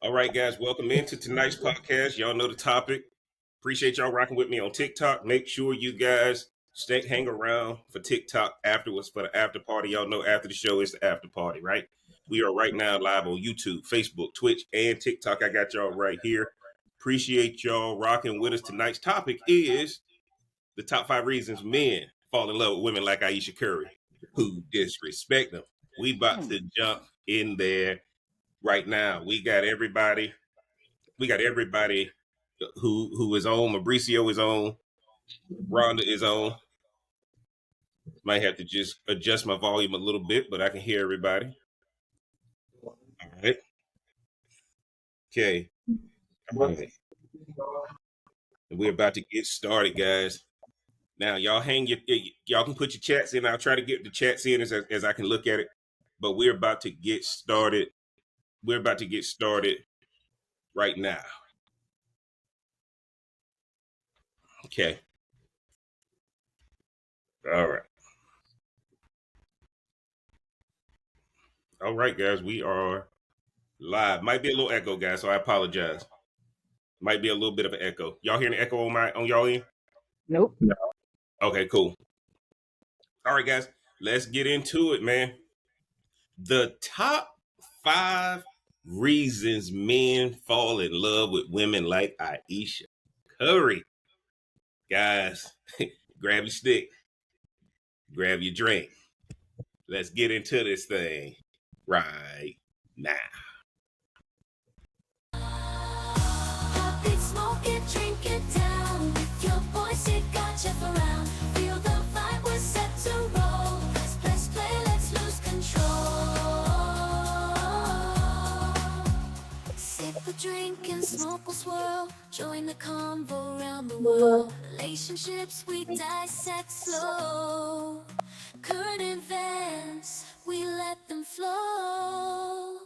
All right, guys, welcome into tonight's podcast. Y'all know the topic. Appreciate y'all rocking with me on TikTok. Make sure you guys hang around for TikTok afterwards for the after party. Y'all know after the show is the after party, right? We are right now live on YouTube, Facebook, Twitch, and TikTok. I got y'all right here. Appreciate y'all rocking with us. Tonight's topic is the top 5 reasons men fall in love with women like Aisha Curry, who disrespect them. We about to jump in there right now. We got everybody who is on. Mauricio is on. Rhonda is on. Might have to just adjust my volume a little bit, but I can hear everybody. All right. Okay. All right. And we're about to get started, guys. Now, y'all y'all can put your chats in. I'll try to get the chats in as I can look at it. But we're about to get started. We're about to get started right now. Okay. All right. All right, guys. We are live. Might be a little echo, guys, so I apologize. Might be a little bit of an echo. Y'all hearing the echo on y'all end? Nope. No. Okay, cool. All right, guys. Let's get into it, man. The top 5 reasons men fall in love with women like Aisha Curry. Guys, grab your stick, grab your drink. Let's get into this thing right now. Pop it, smoke it, drink it down. With your boys, it got you around. Feel the vibe, we're set to roll. Let's play, let's lose control. Sip a drink and smoke will swirl. Join the convo around the world. Relationships we dissect slow. Current events, we let them flow.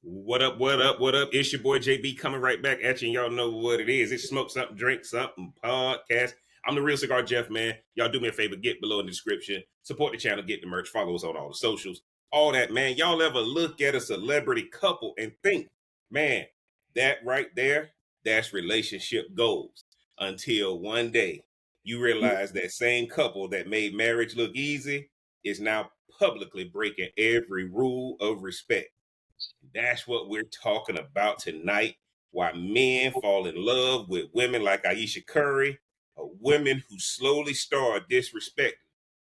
What up, what up, what up? It's your boy JB coming right back at you, and y'all know what it is. It's Smoke Something, Drink Something podcast. I'm the Real Cigar Jeff, man. Y'all do me a favor, get below in the description. Support the channel, get the merch, follow us on all the socials. All that, man. Y'all ever look at a celebrity couple and think, man, that right there, that's relationship goals. Until one day, you realize that same couple that made marriage look easy is now publicly breaking every rule of respect. That's what we're talking about tonight. Why men fall in love with women like Aisha Curry, a women who slowly start disrespecting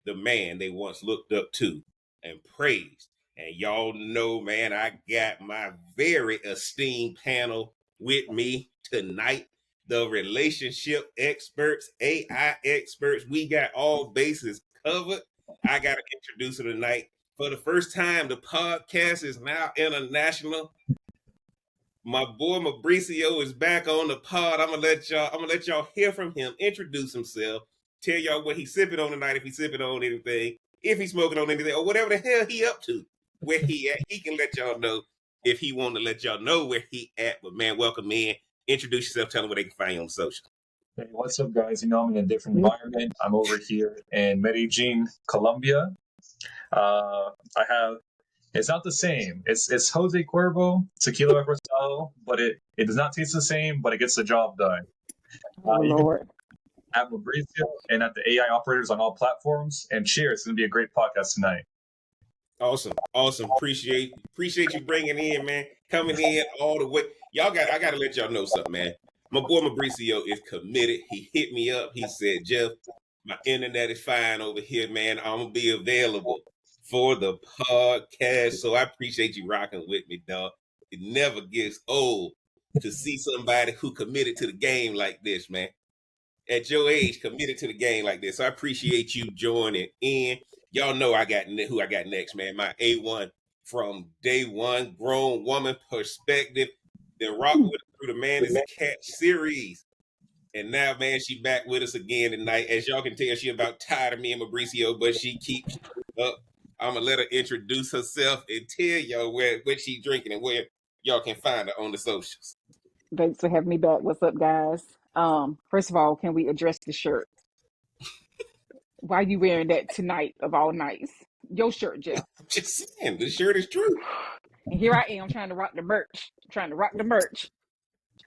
the man they once looked up to and praised. And y'all know, man, I got my very esteemed panel with me tonight. The relationship experts, AI experts, we got all bases covered. I got to introduce them tonight. For the first time, the podcast is now international. My boy Mauricio is back on the pod. I'm gonna let y'all hear from him, introduce himself, tell y'all what he's sipping on tonight, if he's sipping on anything, if he's smoking on anything, or whatever the hell he up to. Where he at. He can let y'all know if he want to let y'all know where he at. But man, welcome in. Introduce yourself, tell them where they can find you on social. Hey, what's up, guys? I'm in a different environment. I'm over here in Medellin, Colombia. I have. It's not the same. It's Jose Cuervo Tequila Rosado, but it does not taste the same, but it gets the job done. Oh, You can Lord. at Mauricio and at the AI operators on all platforms. And cheers! It's gonna be a great podcast tonight. Awesome. Appreciate you bringing in, man. Coming in all the way. I gotta let y'all know something, man. My boy Mauricio is committed. He hit me up. He said, Jeff, my internet is fine over here, man. I'm gonna be available for the podcast. So I appreciate you rocking with me, dog. It never gets old to see somebody who committed to the game like this, man. At your age, committed to the game like this. So I appreciate you joining in. Y'all know who I got next, man. My A1 from day one, grown woman perspective. Then rock with her through the Man is a Cat series. And now, man, she back with us again tonight. As y'all can tell, she about tired of me and Mauricio, but she keeps up. I'm going to let her introduce herself and tell y'all what she drinking and where y'all can find her on the socials. Thanks for having me back. What's up, guys? First of all, can we address the shirt? Why are you wearing that tonight of all nights? Your shirt, Jeff. I'm just saying, the shirt is true. And here I am trying to rock the merch.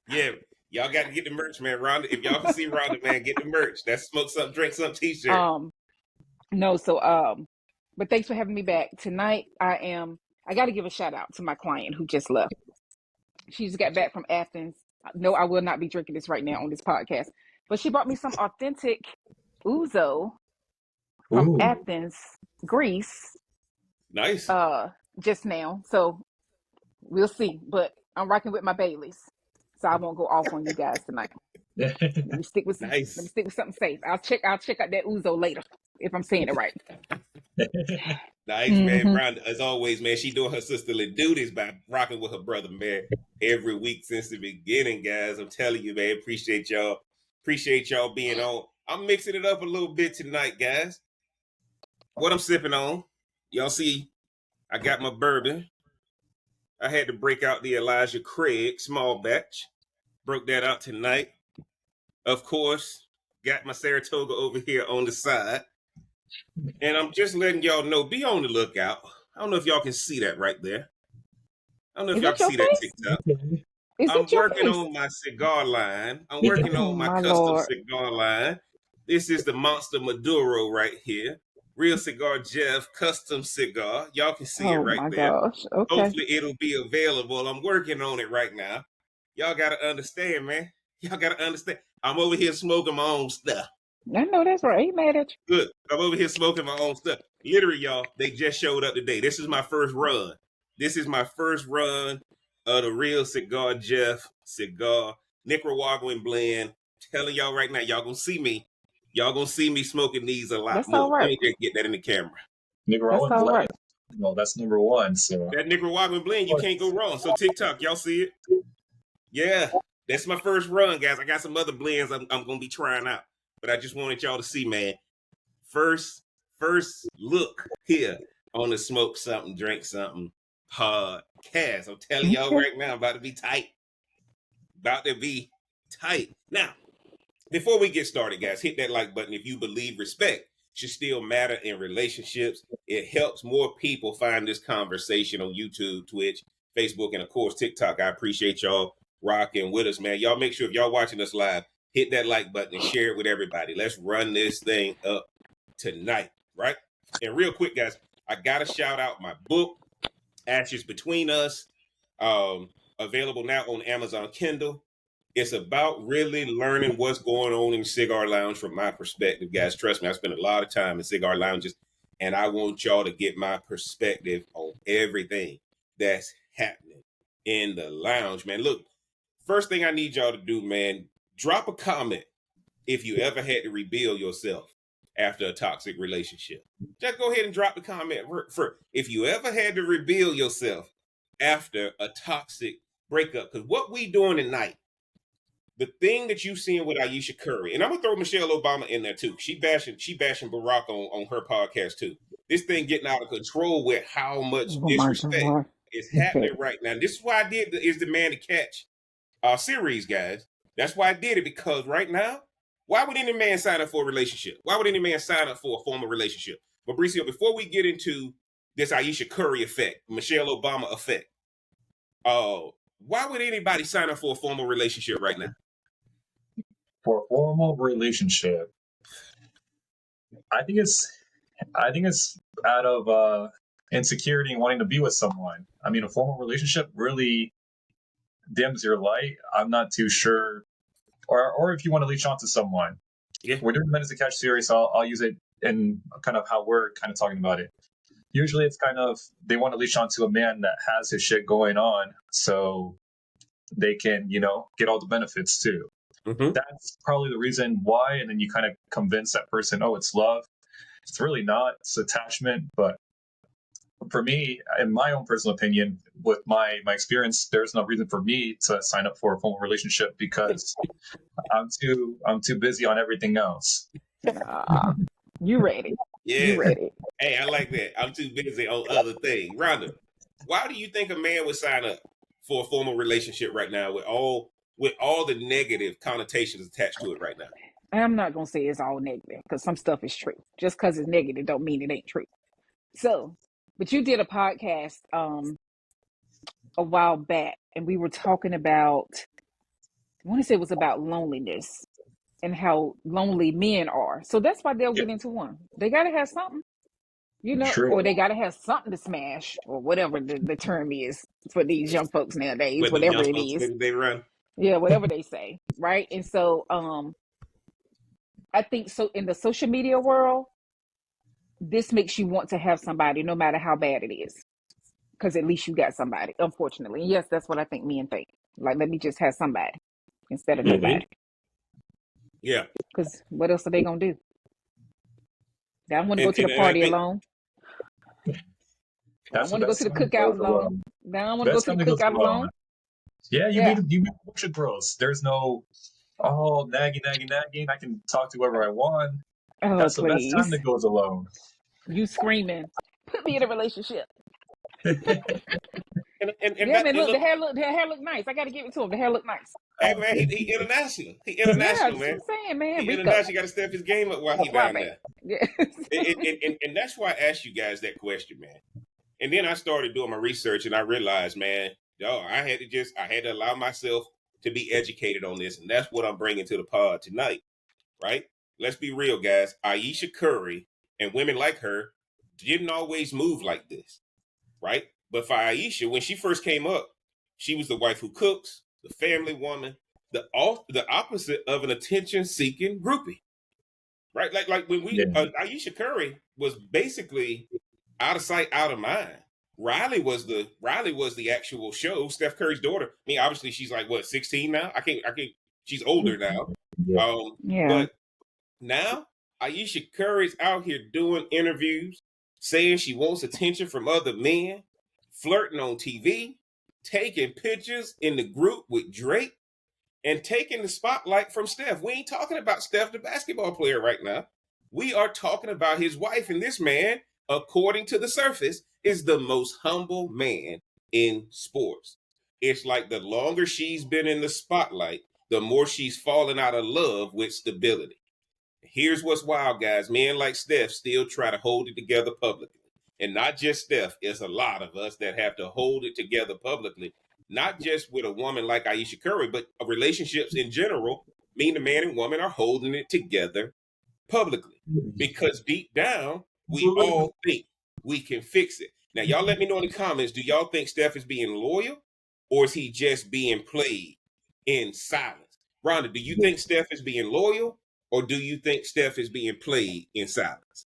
Yeah, y'all got to get the merch, man. Rhonda, if y'all can see Rhonda, man, get the merch. That's Smoke Something, Drink Something t-shirt. No, so but thanks for having me back. Tonight I got to give a shout out to my client who just left. She just got back from Athens. No, I will not be drinking this right now on this podcast. But she brought me some authentic ouzo from Ooh. Athens, Greece, Nice. just now. So we'll see. But I'm rocking with my Baileys. So I won't go off on you guys tonight. Let me stick with Nice. something safe. I'll check out that ouzo later if I'm saying it right. Nice, man. Brown, as always, man, she doing her sisterly duties by rocking with her brother, man, every week since the beginning, guys. I'm telling you, man, appreciate y'all. Appreciate y'all being on. I'm mixing it up a little bit tonight, guys. What I'm sipping on, y'all see, I got my bourbon. I had to break out the Elijah Craig small batch. Broke that out tonight. Of course, got my Saratoga over here on the side. And I'm just letting y'all know, be on the lookout. I don't know if y'all can see that right there. I don't know if Is y'all that can your see that face? TikTok. Is I'm that your working face? on my cigar line. I'm working Oh on my my custom Lord. cigar line. This is the Monster Maduro right here. Real Cigar Jeff custom cigar. Y'all can see it Oh right my there. gosh. Okay. Hopefully it'll be available. I'm working on it right now. Y'all got to understand, man. Y'all got to understand. I'm over here smoking my own stuff. I know that's right. Ain't mad at you. Good. I'm over here smoking my own stuff. Literally, y'all, they just showed up today. This is my first run. This is my first run of the Real Cigar Jeff cigar, Nicaraguan blend. Telling y'all right now, y'all gonna see me. Y'all gonna see me smoking these a lot That's all more. Let right. me just get that in the camera. Nicaraguan That's all blend. right. No, that's number one. So That Nicaraguan blend, you can't go wrong. So TikTok, y'all see it? Yeah, that's my first run, guys. I got some other blends I'm gonna be trying out, but I just wanted y'all to see, man. First look here on the Smoke Something, Drink Something podcast. I'm telling y'all Okay. right now, about to be tight. About to be tight. Now, before we get started, guys, hit that like button if you believe respect should still matter in relationships. It helps more people find this conversation on YouTube, Twitch, Facebook, and of course TikTok. I appreciate y'all rocking with us, man. Y'all make sure if y'all watching us live, hit that like button and share it with everybody. Let's run this thing up tonight, right? And real quick, guys, I gotta shout out my book, Ashes Between Us, available now on Amazon Kindle. It's about really learning what's going on in cigar lounge from my perspective, guys. Trust me, I spend a lot of time in cigar lounges, and I want y'all to get my perspective on everything that's happening in the lounge, man. Look, first thing I need y'all to do, man, drop a comment if you ever had to rebuild yourself after a toxic relationship. Just go ahead and drop the comment for if you ever had to rebuild yourself after a toxic breakup. Because what we doing tonight, the thing that you seeing with Ayesha Curry, and I'm gonna throw Michelle Obama in there too. She bashing Barack on her podcast too. This thing getting out of control with how much Oh my disrespect God. is Okay. happening right now. This is why I did is the Man to Catch series, guys. That's why I did it, because right now, why would any man sign up for a relationship? Why would any man sign up for a formal relationship? Mauricio, before we get into this Ayesha Curry effect, Michelle Obama effect, why would anybody sign up for a formal relationship right now? for a formal relationship, I think it's out of insecurity and wanting to be with someone. I mean, a formal relationship really dims your light. I'm not too sure, or if you want to leash onto someone. Yeah. We're doing the Men to Catch series, so I'll use it in kind of how we're kind of talking about it. Usually, it's kind of they want to leash onto a man that has his shit going on, so they can get all the benefits too. Mm-hmm. That's probably the reason why, and then you kind of convince that person, oh, it's love. It's really not. It's attachment. But for me, in my own personal opinion, with my experience, there's no reason for me to sign up for a formal relationship because I'm too busy on everything else. You ready? Yeah. You ready? Hey, I like that. I'm too busy on other things. Rhonda, why do you think a man would sign up for a formal relationship right now with all the negative connotations attached to it right now? I'm not gonna say it's all negative because some stuff is true. Just because it's negative don't mean it ain't true. So, but you did a podcast a while back, and we were talking about, I want to say it was about loneliness and how lonely men are. So that's why they'll Yep. get into one. They got to have something, True. or they got to have something to smash, or whatever the term is for these young folks nowadays, With them whatever young it folks is. they run. Yeah, whatever they say, right? And so I think so in the social media world, this makes you want to have somebody no matter how bad it is. Because at least you got somebody, unfortunately. And yes, that's what I think men think. Like, let me just have somebody instead of Mm-hmm. nobody. Yeah. Because what else are they going to do? They don't want to go And, to the and I party think alone. They don't That's the want to go best to the time to cookout go alone. They don't want to go Best to the time to go cookout alone. Yeah, Yeah. you meet a bunch of girls. There's no nagging. I can talk to whoever I want. Oh, That's the best time please. to go alone. You screaming, put me in a relationship. and Yeah, man, and look, look, the hair look nice. I got to give it to him. The hair look nice. hey man, he international. He Yeah, international, that's what man. I'm saying, man. He Rico, international. Got to step his game up while he down suave. there. Yeah. And that's why I asked you guys that question, man. And then I started doing my research, and I realized, man, I had to allow myself to be educated on this, and that's what I'm bringing to the pod tonight, right? Let's be real, guys. Aisha Curry and women like her didn't always move like this, right? But for Aisha, when she first came up, she was the wife who cooks, the family woman, the opposite of an attention-seeking groupie, right? Like when Yeah. Aisha Curry was basically out of sight, out of mind. Riley was the actual show. Steph Curry's daughter. I mean, obviously she's like what 16 now. I can't. She's older now. Yeah. Yeah. But now Aisha Curry's out here doing interviews, saying she wants attention from other men, flirting on TV, taking pictures in the group with Drake, and taking the spotlight from Steph. We ain't talking about Steph, the basketball player, right now. We are talking about his wife, and this man, according to the surface, is the most humble man in sports. It's like the longer she's been in the spotlight, the more she's fallen out of love with stability. Here's what's wild, guys. Men like Steph still try to hold it together publicly. And not just Steph, it's a lot of us that have to hold it together publicly, not just with a woman like Aisha Curry, but relationships in general mean the man and woman are holding it together publicly. Because deep down, we all think we can fix it. Now, y'all let me know in the comments, do y'all think Steph is being loyal or is he just being played in silence? Rhonda, do you think Steph is being loyal or do you think Steph is being played in silence?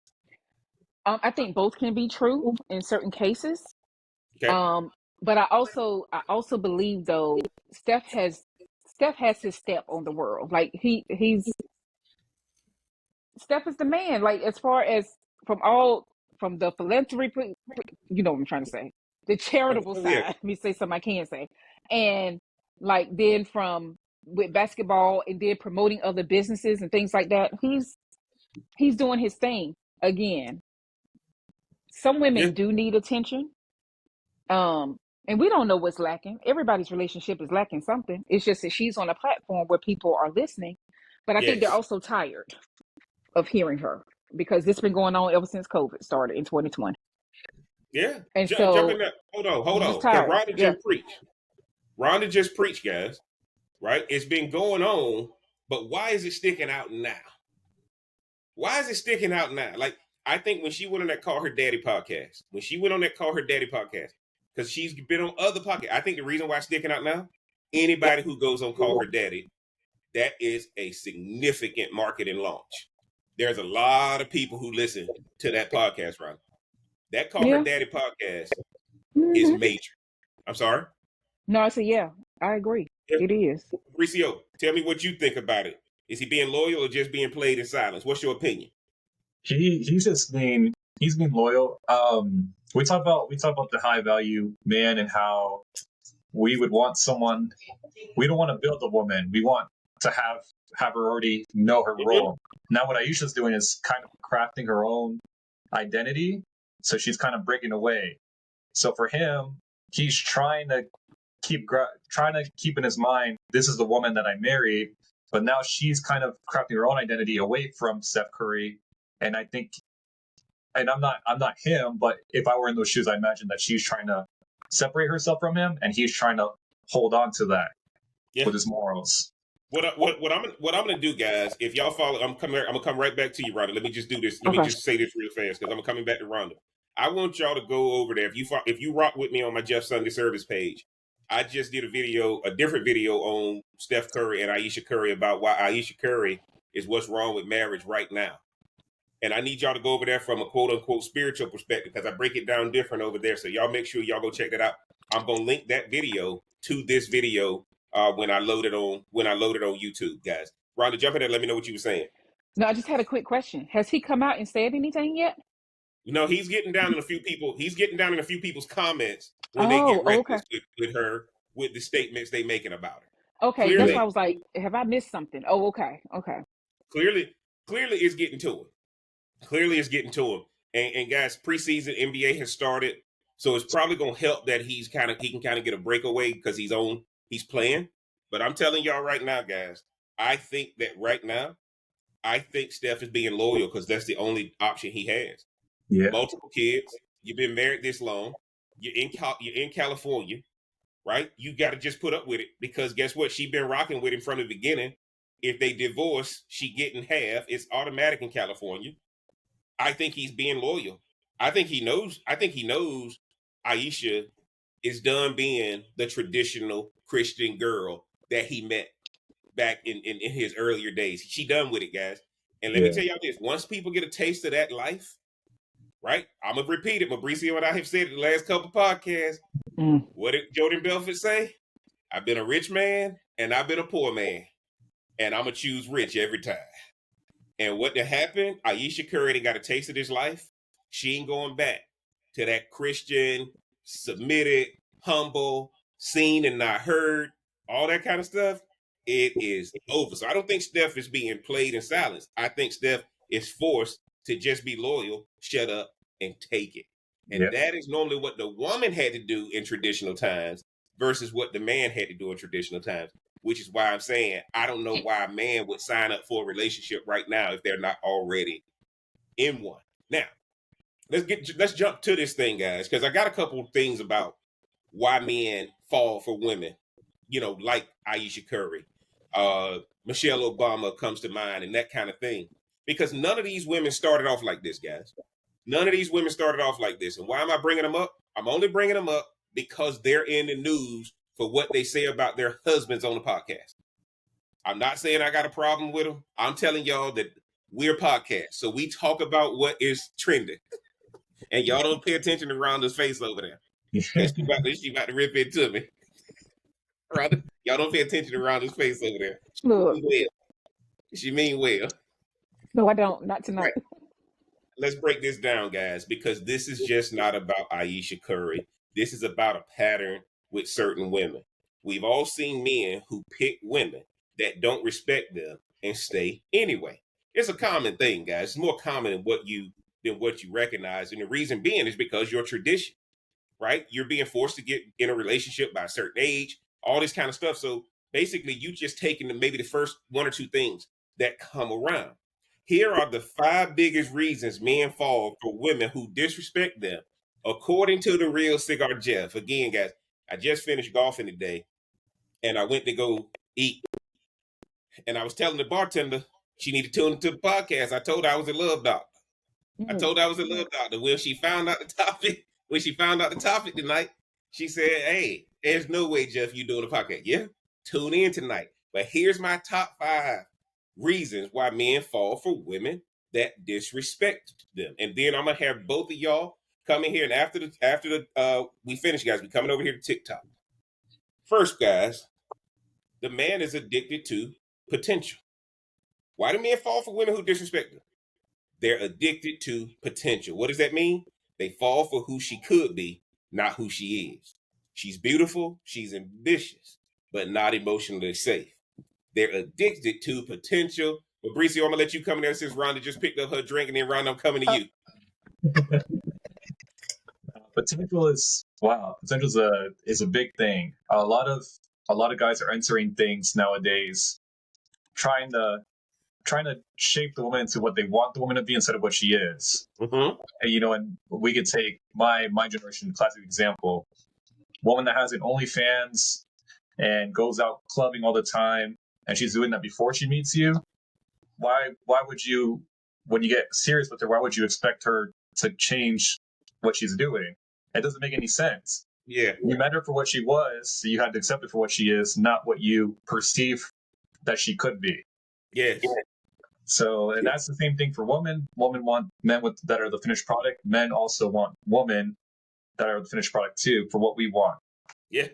I think both can be true in certain cases. Okay. But I also believe though Steph has his step on the world. Like he's Steph is the man. Like as far as from the philanthropy, you know what I'm trying to say, the charitable Yeah. side. Let me say something I can say, and like then from with basketball and then promoting other businesses and things like that. He's doing his thing again. Some Yeah. women do need attention. And we don't know what's lacking. Everybody's relationship is lacking something. It's just that she's on a platform where people are listening. But I think they're Yes. also tired of hearing her because this has been going on ever since COVID started in 2020. Yeah. And Jump in so there. Hold they're on. just Because tired. Rhonda Yeah. just preached. Rhonda just preached, guys. Right? It's been going on, but why is it sticking out now? Why is it sticking out now? Like, I think when she went on that Call Her Daddy podcast, because she's been on other podcasts, I think the reason why it's sticking out now, anybody who goes on Call Her Daddy, that is a significant marketing launch. There's a lot of people who listen to that podcast, Ron. That Call Her Yeah. Daddy podcast is Mm-hmm. major. I'm sorry? No, I said, yeah, I agree. Yeah. It is. Mauricio, tell me what you think about it. Is he being loyal or just being played in silence? What's your opinion? He's been loyal. We talk about the high value man and how we would want someone. We don't want to build a woman. We want to have her already know her role. Now what Aisha's doing is kind of crafting her own identity. So she's kind of breaking away. So for him, he's trying to keep in his mind, this is the woman that I married. But now she's kind of crafting her own identity away from Steph Curry. And I think and I'm not him, but if I were in those shoes, I imagine that she's trying to separate herself from him, and he's trying to hold on to that Yeah. with his morals. What I'm gonna do, guys? If y'all follow, I'm gonna come right back to you, Rhonda. Let me just do this. Let me Okay. just say this real fast because I'm coming back to Rhonda. I want y'all to go over there. If you rock with me on my Jeff Sunday Service page, I just did a different video on Steph Curry and Aisha Curry about why Aisha Curry is what's wrong with marriage right now. And I need y'all to go over there from a quote unquote spiritual perspective because I break it down different over there. So y'all make sure y'all go check that out. I'm gonna link that video to this video when I load it on YouTube, guys. Rhonda, jump in there. Let me know what you were saying. No, I just had a quick question. Has he come out and said anything yet? You know, he's getting down in a few people. He's getting down in a few people's comments when they Oh, get okay. reckless with her with the statements they making about her. Okay, that's why I Clearly, was like, have I missed something? Oh, okay. Okay. clearly, clearly, it's getting to him. Clearly, it's getting to him. And guys, preseason NBA has started, so it's probably gonna help that he can kind of get a breakaway because he's playing. But I'm telling y'all right now, guys, I think that right now, I think Steph is being loyal because that's the only option he has. Yeah. Multiple kids, you've been married this long, you're in California, right? You got to just put up with it because guess what? She been rocking with him from the beginning. If they divorce, she getting half. It's automatic in California. I think he's being loyal. I think he knows. I think he knows Aisha is done being the traditional Christian girl that he met back in his earlier days. She done with it, guys. And let me Yeah. tell y'all this: once people get a taste of that life, right? I'm gonna repeat it. Mauricio and I have said it the last couple podcasts. Mm. What did Jordan Belfort say? I've been a rich man and I've been a poor man, and I'm gonna choose rich every time. And what did happen? Aisha Curry got a taste of this life. She ain't going back to that Christian, submitted, humble, seen and not heard, all that kind of stuff. It is over. So I don't think Steph is being played in silence. I think Steph is forced to just be loyal, shut up, and take it. And Yeah. that is normally what the woman had to do in traditional times versus what the man had to do in traditional times, which is why I'm saying I don't know why a man would sign up for a relationship right now if they're not already in one. Now, let's jump to this thing, guys, because I got a couple of things about why men fall for women, like Aisha Curry, Michelle Obama comes to mind, and that kind of thing. Because none of these women started off like this, guys. None of these women started off like this. And why am I bringing them up? I'm only bringing them up because they're in the news for what they say about their husbands on the podcast. I'm not saying I got a problem with them. I'm telling y'all that we're a podcast. So we talk about what is trending. And y'all don't pay attention to Rhonda's face over there. Because she about to rip into me. Rhonda, y'all don't pay attention to Rhonda's face over there. She Look, mean well. She mean well. no, I don't. Not Right. tonight. Let's break this down, guys, because this is just not about Aisha Curry. This is about a pattern with certain women. We've all seen men who pick women that don't respect them and stay anyway. It's a common thing, guys. It's more common than what you recognize. And the reason being is because your tradition, right? You're being forced to get in a relationship by a certain age, all this kind of stuff. So basically, you just taking maybe the first one or two things that come around. Here are the 5 biggest reasons men fall for women who disrespect them, according to the real Cigar Jeff. Again, guys, I just finished golfing today, and I went to go eat, and I was telling the bartender she needed to tune into the podcast. I told her I was a love doctor. I Mm. told her I was a love doctor. When she found out the topic tonight, she said, "Hey, there's no way, Jeff, you doing a podcast." Yeah, tune in tonight. But here's my top 5 reasons why men fall for women that disrespect them. And then I'm gonna have both of y'all come in here, and after we finish, guys, we coming over here to TikTok. First, guys, the man is addicted to potential. Why do men fall for women who disrespect them? They're addicted to potential. What does that mean? They fall for who she could be, not who she is. She's beautiful, she's ambitious, but not emotionally safe. They're addicted to potential. Fabricio, I'm gonna let you come in there since Rhonda just picked up her drink, and then Rhonda, I'm coming to Uh, you. Potential is wow. Potential is a big thing. A lot of guys are entering things nowadays, trying to trying to shape the woman into what they want the woman to be instead of what she is. Mm-hmm. And, and we could take my generation classic example, woman that has an OnlyFans and goes out clubbing all the time, and she's doing that before she meets you. Why would you, when you get serious with her, why would you expect her to change what she's doing? It doesn't make any sense. Yeah. You met her for what she was, so you had to accept her for what she is, not what you perceive that she could be. Yes. So, and that's the same thing for women. Women want men that are the finished product. Men also want women that are the finished product too, for what we want. Yeah.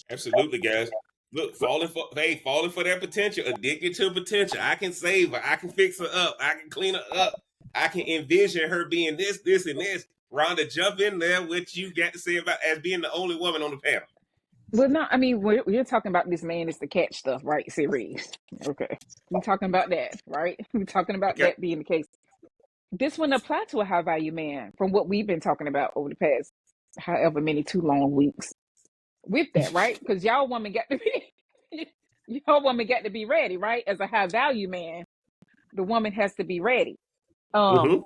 Absolutely, guys. Look, falling for that potential, addicted to potential. I can save her. I can fix her up. I can clean her up. I can envision her being this, and this. Rhonda, jump in there. What you got to say about as being the only woman on the panel? Well, no, I mean, we're talking about this man is the catch stuff, right? Series. Okay. We're talking about that, right? We're talking about Okay. that being the case. This wouldn't apply to a high value man from what we've been talking about over the past however many 2 long weeks with that, right? Because y'all woman got to be ready, right? As a high value man, the woman has to be ready. Mm-hmm.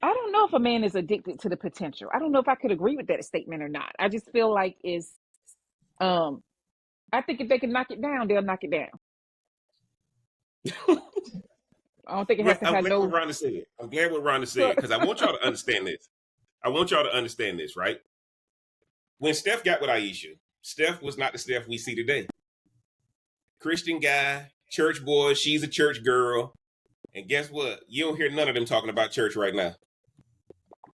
I don't know if a man is addicted to the potential. I don't know if I could agree with that statement or not. I just feel like I think if they can knock it down, they'll knock it down. I don't think it has to I'm have glad no. what Rhonda said. I'm glad what Rhonda said because I want y'all to understand this. Right? When Steph got with Aisha, Steph was not the Steph we see today. Christian guy, church boy, she's a church girl. And guess what? You don't hear none of them talking about church right now.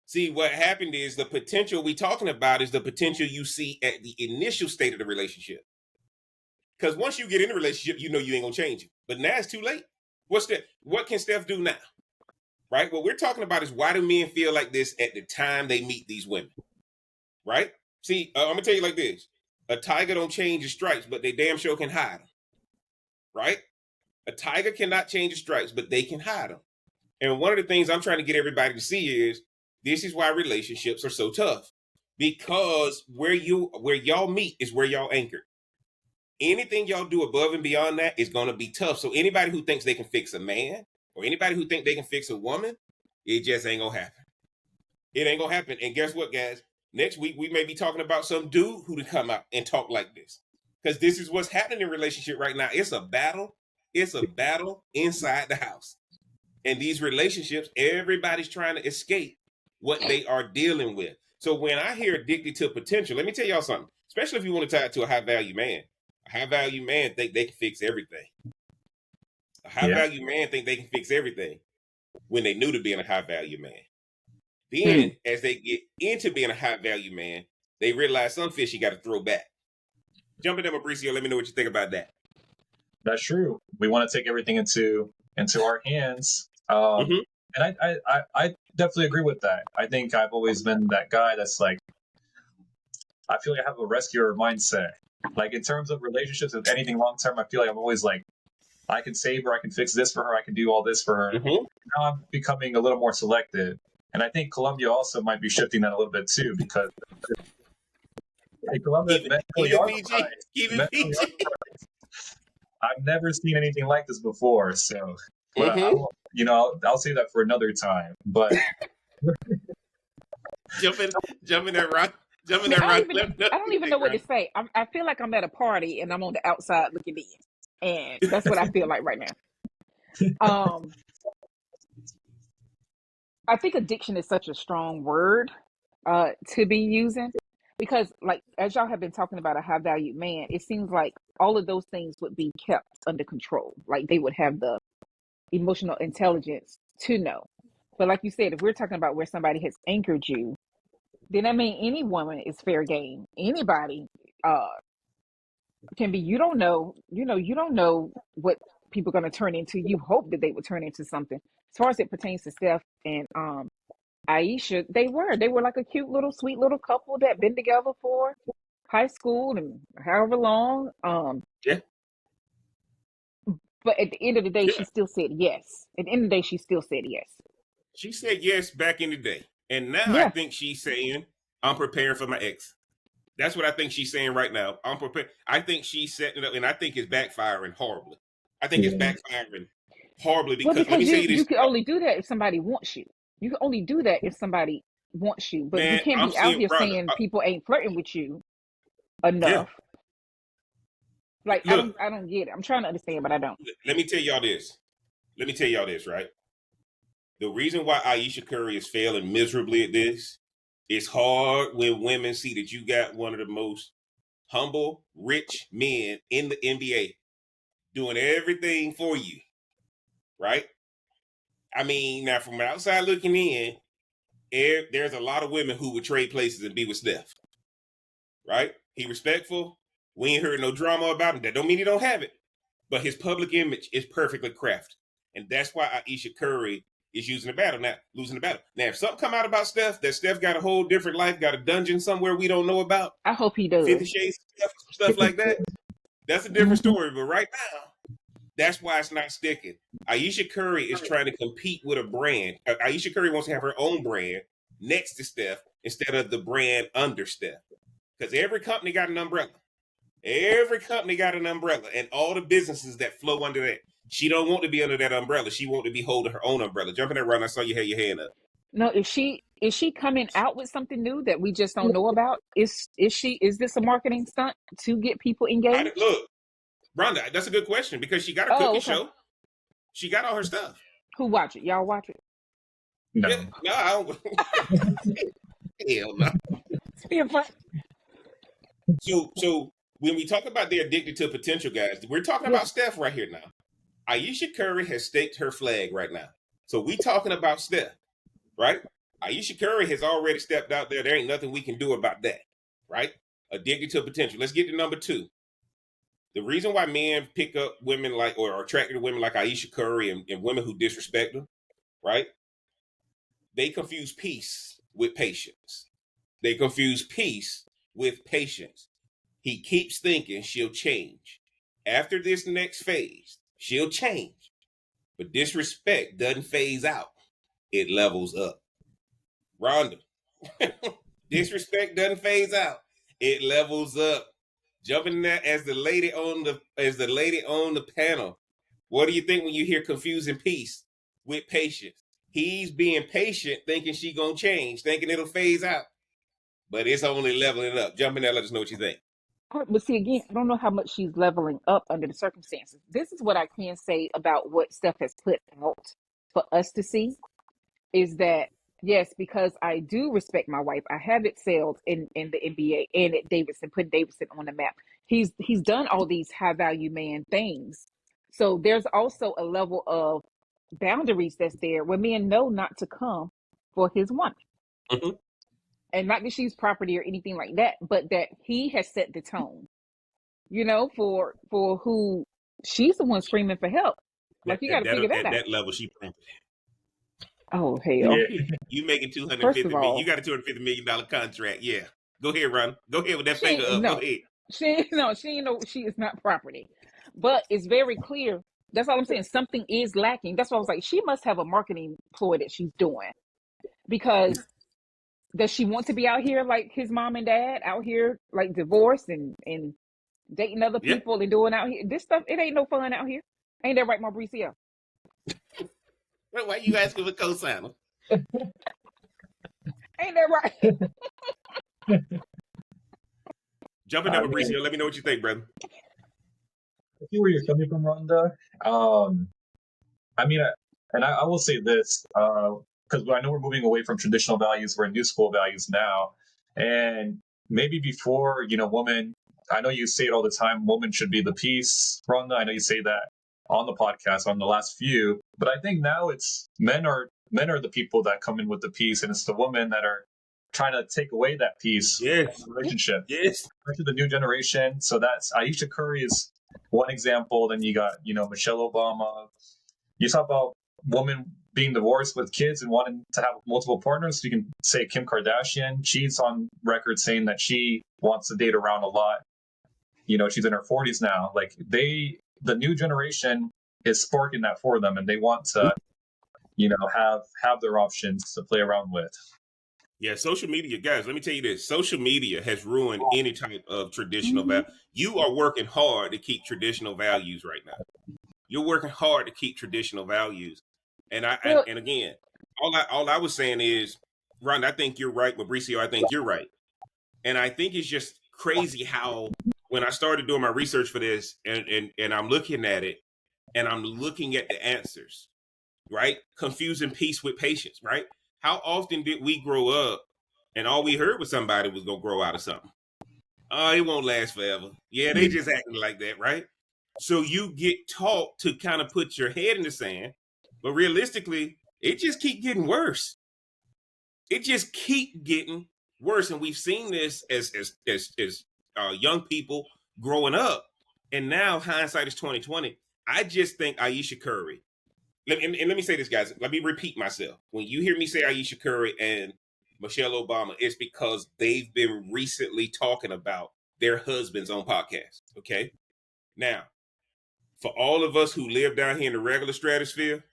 See, what happened is the potential we talking about is the potential you see at the initial state of the relationship. Because once you get in a relationship, you know you ain't gonna change it. But now it's too late. What can Steph do now? Right? What we're talking about is why do men feel like this at the time they meet these women? Right? See, I'm gonna tell you like this: a tiger don't change his stripes, but they damn sure can hide them. Right? A tiger cannot change his stripes, but they can hide them. And one of the things I'm trying to get everybody to see is this is why relationships are so tough. Because where y'all meet is where y'all anchored. Anything y'all do above and beyond that is going to be tough. So anybody who thinks they can fix a man or anybody who thinks they can fix a woman, it just ain't going to happen. It ain't going to happen. And guess what, guys? Next week, we may be talking about some dude who to come out and talk like this. Because this is what's happening in relationship right now. It's a battle. It's a battle inside the house. And these relationships, everybody's trying to escape what they are dealing with. So when I hear addicted to potential, let me tell y'all something, especially if you want to tie it to a high value man. A high value man think they can fix everything. A high value man think they can fix everything when they new to being a high value man. Then as they get into being a high value man, they realize some fish you got to throw back. Jump in there, Mauricio. Let me know what you think about that. That's true. We want to take everything into our hands. Mm-hmm. And I definitely agree with that. I think I've always been that guy that's like, I feel like I have a rescuer mindset. Like in terms of relationships, with anything long term, I feel like I'm always like, I can save her, I can fix this for her, I can do all this for her. Mm-hmm. Now I'm becoming a little more selective. And I think Colombia also might be shifting that a little bit too, because Colombia mentally are right. I've never seen anything like this before, so but I'll say that for another time. But jumping that rock. I don't even know what to say. I feel like I'm at a party and I'm on the outside looking in, and that's what I feel like right now. I think addiction is such a strong word to be using because, like, as y'all have been talking about a high value man, it seems like all of those things would be kept under control. Like they would have the emotional intelligence to know. But like you said, if we're talking about where somebody has anchored you, then that means any woman is fair game. Anybody can be. You don't know what people are going to turn into. You hope that they would turn into something. As far as it pertains to Steph and Aisha, they were like a cute little sweet little couple that been together for high school and however long. Yeah. But at the end of the day, she still said yes. At the end of the day, she still said yes. She said yes back in the day. And now Yeah. I think she's saying, I'm preparing for my ex. That's what I think she's saying right now. I'm prepared. I think she's setting it up, and I think it's backfiring horribly. I think it's backfiring horribly Well, because let me because tell you you this, you can only do that if somebody wants you. You can only do that if somebody wants you. But you man. can't I'm be out seeing here Rhonda. saying people ain't flirting with you Yeah, enough. Like look, I don't get it. I'm trying to understand, but I don't. let me tell y'all this. Let me tell y'all this, right? The reason why Aisha Curry is failing miserably at this, it's hard when women see that you got one of the most humble, rich men in the NBA doing everything for you, right? I mean, now from outside looking in, there's a lot of women who would trade places and be with Steph, right? He respectful. We ain't heard no drama about him. That don't mean he don't have it, but his public image is perfectly crafted, and that's why Aisha Curry is losing the battle. Now, if something come out about Steph, that Steph got a whole different life, got a dungeon somewhere we don't know about, I hope he 50 does. Shades of stuff like that, that's a different Hmm. story. But right now, that's why it's not sticking. Aisha Curry is trying to compete with a brand. Aisha Curry wants to have her own brand next to Steph instead of the brand under Steph. Because every company got an umbrella. Every company got an umbrella, and all the businesses that flow under that. She don't want to be under that umbrella. She want to be holding her own umbrella. Jumping that run, I saw you had your hand up. No, is she coming out with something new that we just don't know about? Is this a marketing stunt to get people engaged? Look, Rhonda, that's a good question because she got a Oh, cooking okay. show. She got all her stuff. Who watch it? Y'all watch it? Yeah, No. no, I don't. Hell no. It's being fun. So when we talk about they're addicted to potential, guys, we're talking Yeah. about Steph right here now. Aisha Curry has staked her flag right now. So we talking about Steph, right? Aisha Curry has already stepped out there. There ain't nothing we can do about that, right? Addicted to potential. Let's get to number two. The reason why men pick up women like or are attracted to women like Aisha Curry and women who disrespect them, right? They confuse peace with patience. They confuse peace with patience. He keeps thinking she'll change. After this next phase, she'll change. But disrespect doesn't phase out. It levels up. Rhonda, disrespect doesn't phase out. It levels up. Jumping in there as the lady on the panel. What do you think when you hear confusing peace with patience? He's being patient, thinking she gonna change, thinking it'll phase out, but it's only leveling up. Jump in there, let us know what you think. But see, again, I don't know how much she's leveling up under the circumstances. This is what I can say about what Steph has put out for us to see is that yes, because I do respect my wife, I have excelled in the NBA and at Davidson, put Davidson on the map. He's done all these high value man things. So there's also a level of boundaries that's there where men know not to come for his woman. Mhm. And not that she's property or anything like that, but that he has set the tone, for who she's the one screaming for help. Like you got to figure that At out. that level, she proved Oh hell! Yeah. you making two hundred First of fifty million. You all, got a $250 million contract. Yeah, go ahead, Ron. Go ahead with that she finger up. Go no, ahead. she no, she ain't no, she is not property. But it's very clear. That's all I'm saying. Something is lacking. That's why I was like, she must have a marketing ploy that she's doing because does she want to be out here like his mom and dad out here like divorced and dating other Yeah. people and doing out here this stuff? It ain't no fun out here. Ain't that right, Mauricio? Why you asking for cosigner? Ain't that right? Jump in I there, mean, Mauricio. Let me know what you think, brother. I see where you're coming from, Rhonda. I mean, I will say this, because I know we're moving away from traditional values, we're in new school values now. And maybe before, woman, I know you say it all the time, woman should be the peace, Rhonda. I know you say that on the podcast, on the last few, but I think now it's men are the people that come in with the peace, and it's the women that are trying to take away that peace Yes. from the relationship, Yes. especially the new generation. So that's Aisha Curry is one example. Then you got, Michelle Obama. You talk about women being divorced with kids and wanting to have multiple partners. You can say Kim Kardashian. She's on record saying that she wants to date around a lot. She's in her 40s now. Like the new generation is sparking that for them, and they want to, have their options to play around with. Yeah, social media, guys, let me tell you this. Social media has ruined any type of traditional Hmm. value. You are working hard to keep traditional values right now. You're working hard to keep traditional values. And Well, and again, all I was saying is, Ron, I think you're right. Mauricio, I think you're right. And I think it's just crazy how when I started doing my research for this and I'm looking at it and I'm looking at the answers, right? Confusing peace with patience, right? How often did we grow up and all we heard was somebody was gonna grow out of something? Oh, it won't last forever. Yeah, they just acting like that, right? So you get taught to kind of put your head in the sand, but realistically, it just keep getting worse. It just keep getting worse, and we've seen this as young people growing up, and now hindsight is 2020. I just think Aisha Curry. And let me say this, guys. Let me repeat myself. When you hear me say Aisha Curry and Michelle Obama, it's because they've been recently talking about their husbands on podcasts. Okay. Now, for all of us who live down here in the regular stratosphere,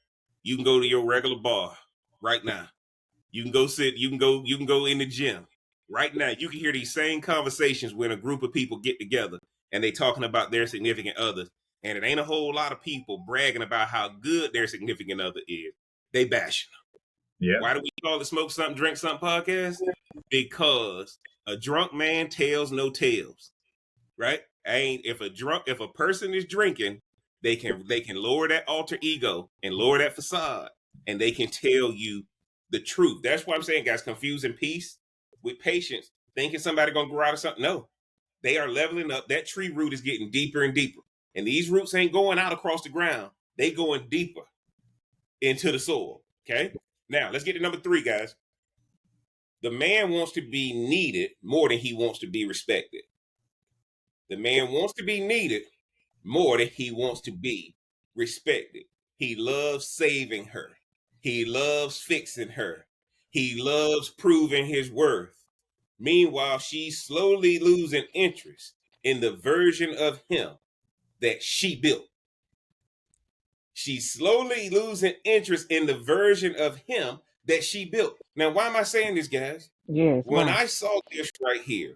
you can go to your regular bar right now. You can go sit, you can go in the gym. Right now, you can hear these same conversations when a group of people get together and they talking about their significant others. And it ain't a whole lot of people bragging about how good their significant other is. They bashing them. Yeah. Why do we call it Smoke Something, Drink Something podcast? Because a drunk man tells no tales, right? Ain't if a person is drinking, they can lower that alter ego and lower that facade, and they can tell you the truth. That's why I'm saying, guys, confusing peace with patience, thinking somebody gonna grow out of something. No, they are leveling up. That tree root is getting deeper and deeper, and these roots ain't going out across the ground. They going deeper into the soil. Okay. Now let's get to number 3, guys. The man wants to be needed more than he wants to be respected. The man wants to be needed more than he wants to be respected. He loves saving her. He loves fixing her. He loves proving his worth. Meanwhile, she's slowly losing interest in the version of him that she built. She's slowly losing interest in the version of him that she built. Now, why am I saying this, guys? yes, When why? I saw this right here,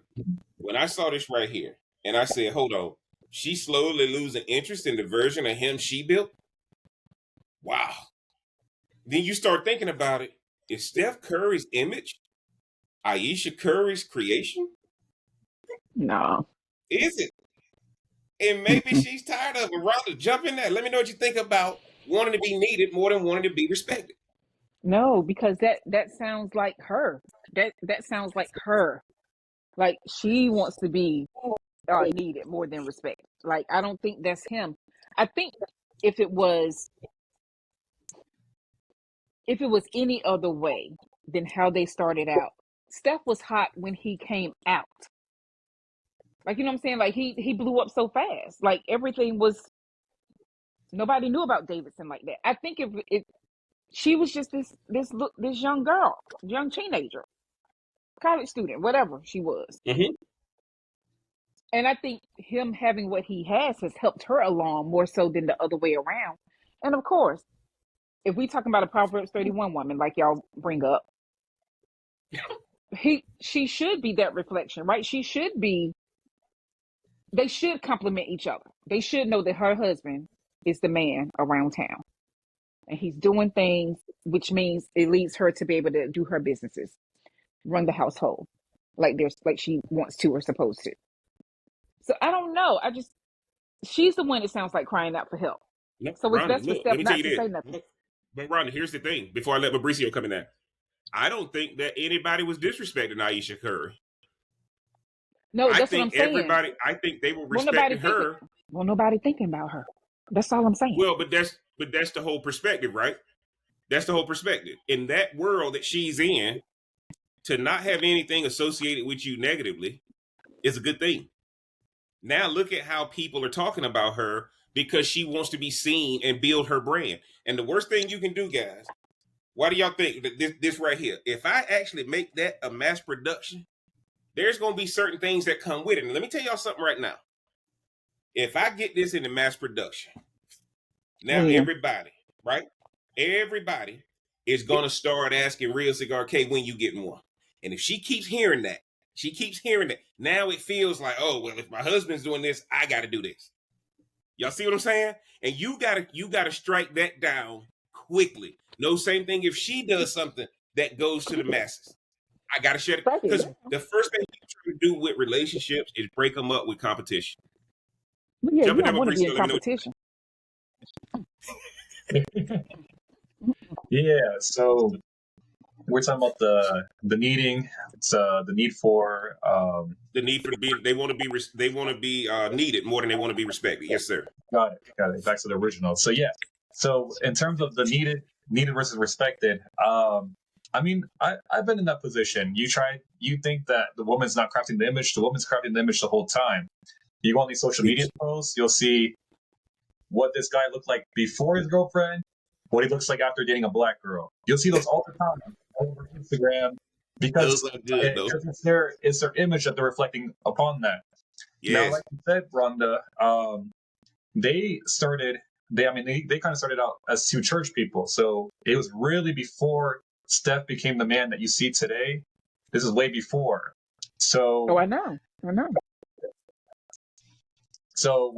and I said, hold on, she's slowly losing interest in the version of him she built. Wow. Then you start thinking about it. Is Steph Curry's image Aisha Curry's creation? No. Is it? And maybe Mm-mm. she's tired of it. Rhonda, jump in there. Let me know what you think about wanting to be needed more than wanting to be respected. No, because that sounds like her. That sounds like her. Like she wants to be needed more than respect. Like I don't think that's him. I think if it was if it was any other way than how they started out, Steph was hot when he came out. Like you know what I'm saying? Like he blew up so fast. Like everything was nobody knew about Davidson like that. I think if she was just this young girl, young teenager, college student, whatever she was. Mm-hmm. And I think him having what he has helped her along more so than the other way around. And of course, if we talking about a Proverbs 31 woman, like y'all bring up, she should be that reflection, right? They should complement each other. They should know that her husband is the man around town. And he's doing things, which means it leads her to be able to do her businesses, run the household like she wants to or supposed to. So I don't know. She's the one that sounds like crying out for help. No, So it's Rhonda, best for look, let Steph me tell not you to this. say nothing. Look, but Rhonda, here's the thing. Before I let Mauricio come in there, I don't think that anybody was disrespecting Aisha Curry. No, that's what I'm saying. I think they were Won't nobody respecting thinking her. won't nobody thinking about her. That's all I'm saying. Well, but that's the whole perspective, right? That's the whole perspective. In that world that she's in, to not have anything associated with you negatively is a good thing. Now look at how people are talking about her because she wants to be seen and build her brand. And the worst thing you can do, guys, why do y'all think that this right here? If I actually make that a mass production, there's going to be certain things that come with it. And let me tell y'all something right now. If I get this into mass production, now When? everybody, right? Everybody is going to start asking Real Cigar K when you getting one. And if she keeps hearing that, now it feels like, oh, well, if my husband's doing this, I got to do this. Y'all see what I'm saying? And you gotta strike that down quickly. No, same thing if she does something that goes to the masses. I gotta shut it Strike it because down. the first thing you try to do with relationships is break them up with competition. But yeah, Jump you in there, don't want to be Mauricio. in Let me know what competition. Yeah, so we're talking about the needing. It's the need for the need for being. They want to be. They want to be needed more than they want to be respected. Yes, sir. got it. Back to the original. So yeah. So in terms of the needed versus respected, I mean, I've been in that position. You think that the woman's not crafting the image, the woman's crafting the image the whole time. You go on these social media posts, you'll see what this guy looked like before his girlfriend, what he looks like after dating a black girl. You'll see those all the time over Instagram Those because are good though. it's their image that they're reflecting upon that. Now, Yes. like you said, Rhonda, they started. They kind of started out as two church people. So it was really before Steph became the man that you see today. This is way before. Oh, I know. So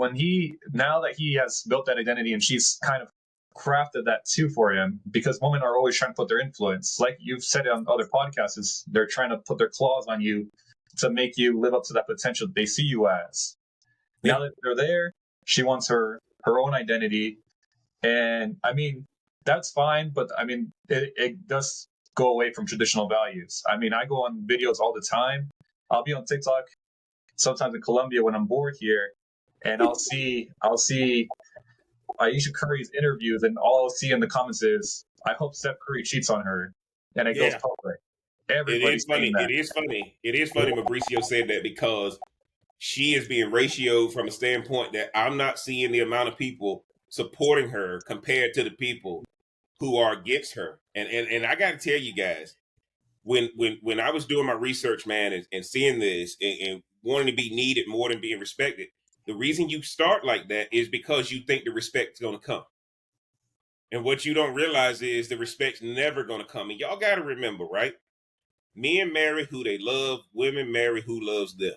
now that he has built that identity and she's kind of crafted that too for him, because women are always trying to put their influence, like you've said on other podcasts, is they're trying to put their claws on you to make you live up to that potential they see you as. Yeah. Now that they're there, she wants her own identity. And I mean, that's fine, but I mean, it does go away from traditional values. I mean, I go on videos all the time. I'll be on TikTok sometimes in Colombia when I'm bored here, and I'll see Aisha Curry's interviews, and all I'll see in the comments is, "I hope Steph Curry cheats on her," and it goes Yeah. public. It Everybody's is saying funny. that. It is funny. It is funny. Mauricio said that because she is being ratioed from a standpoint that I'm not seeing the amount of people supporting her compared to the people who are against her. And I got to tell you guys, when I was doing my research, man, and seeing this and wanting to be needed more than being respected, the reason you start like that is because you think the respect's going to come. And what you don't realize is the respect's never going to come. And y'all got to remember, right? Men marry who they love, women marry who loves them.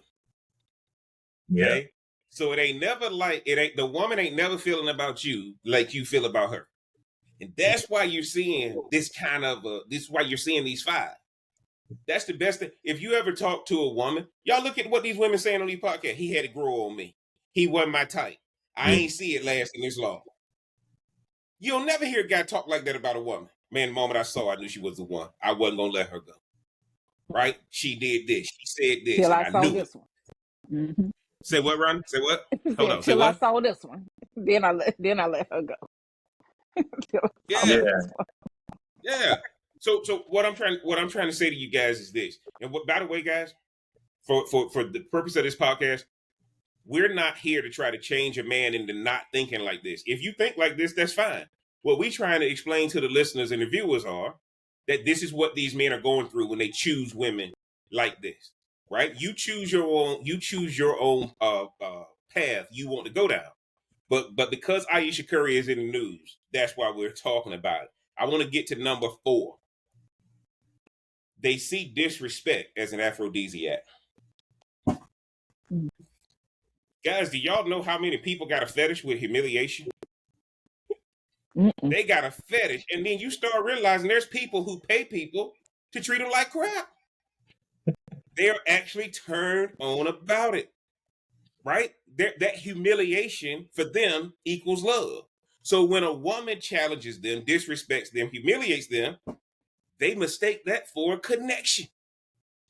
Yeah. Okay. So it ain't never like the woman ain't never feeling about you like you feel about her. And that's why you're seeing this kind of this is why you're seeing these five. That's the best thing. If you ever talk to a woman, y'all look at what these women saying on these podcasts. He had to grow on me. He wasn't my type. I ain't see it lasting this long. You'll never hear a guy talk like that about a woman. Man, the moment I saw her, I knew she was the one. I wasn't gonna let her go. Right? She did this. She said this, Till and I I saw knew it. this one. Mm-hmm. Say what, Ron? Say what? Hold on. Say Till I what? saw this one. Then I let her go. Till I saw Yeah. this one. Yeah. So what I'm trying to say to you guys is this. And by the way, guys, for the purpose of this podcast, we're not here to try to change a man into not thinking like this. If you think like this, that's fine. What we're trying to explain to the listeners and the viewers are that this is what these men are going through when they choose women like this. Right? You choose your own path you want to go down. But because Aisha Curry is in the news, that's why we're talking about it. I want to get to number 4. They see disrespect as an aphrodisiac. Guys, do y'all know how many people got a fetish with humiliation? Mm-mm. They got a fetish, and then you start realizing there's people who pay people to treat them like crap. They're actually turned on about it, right? That humiliation for them equals love. So when a woman challenges them, disrespects them, humiliates them, they mistake that for a connection.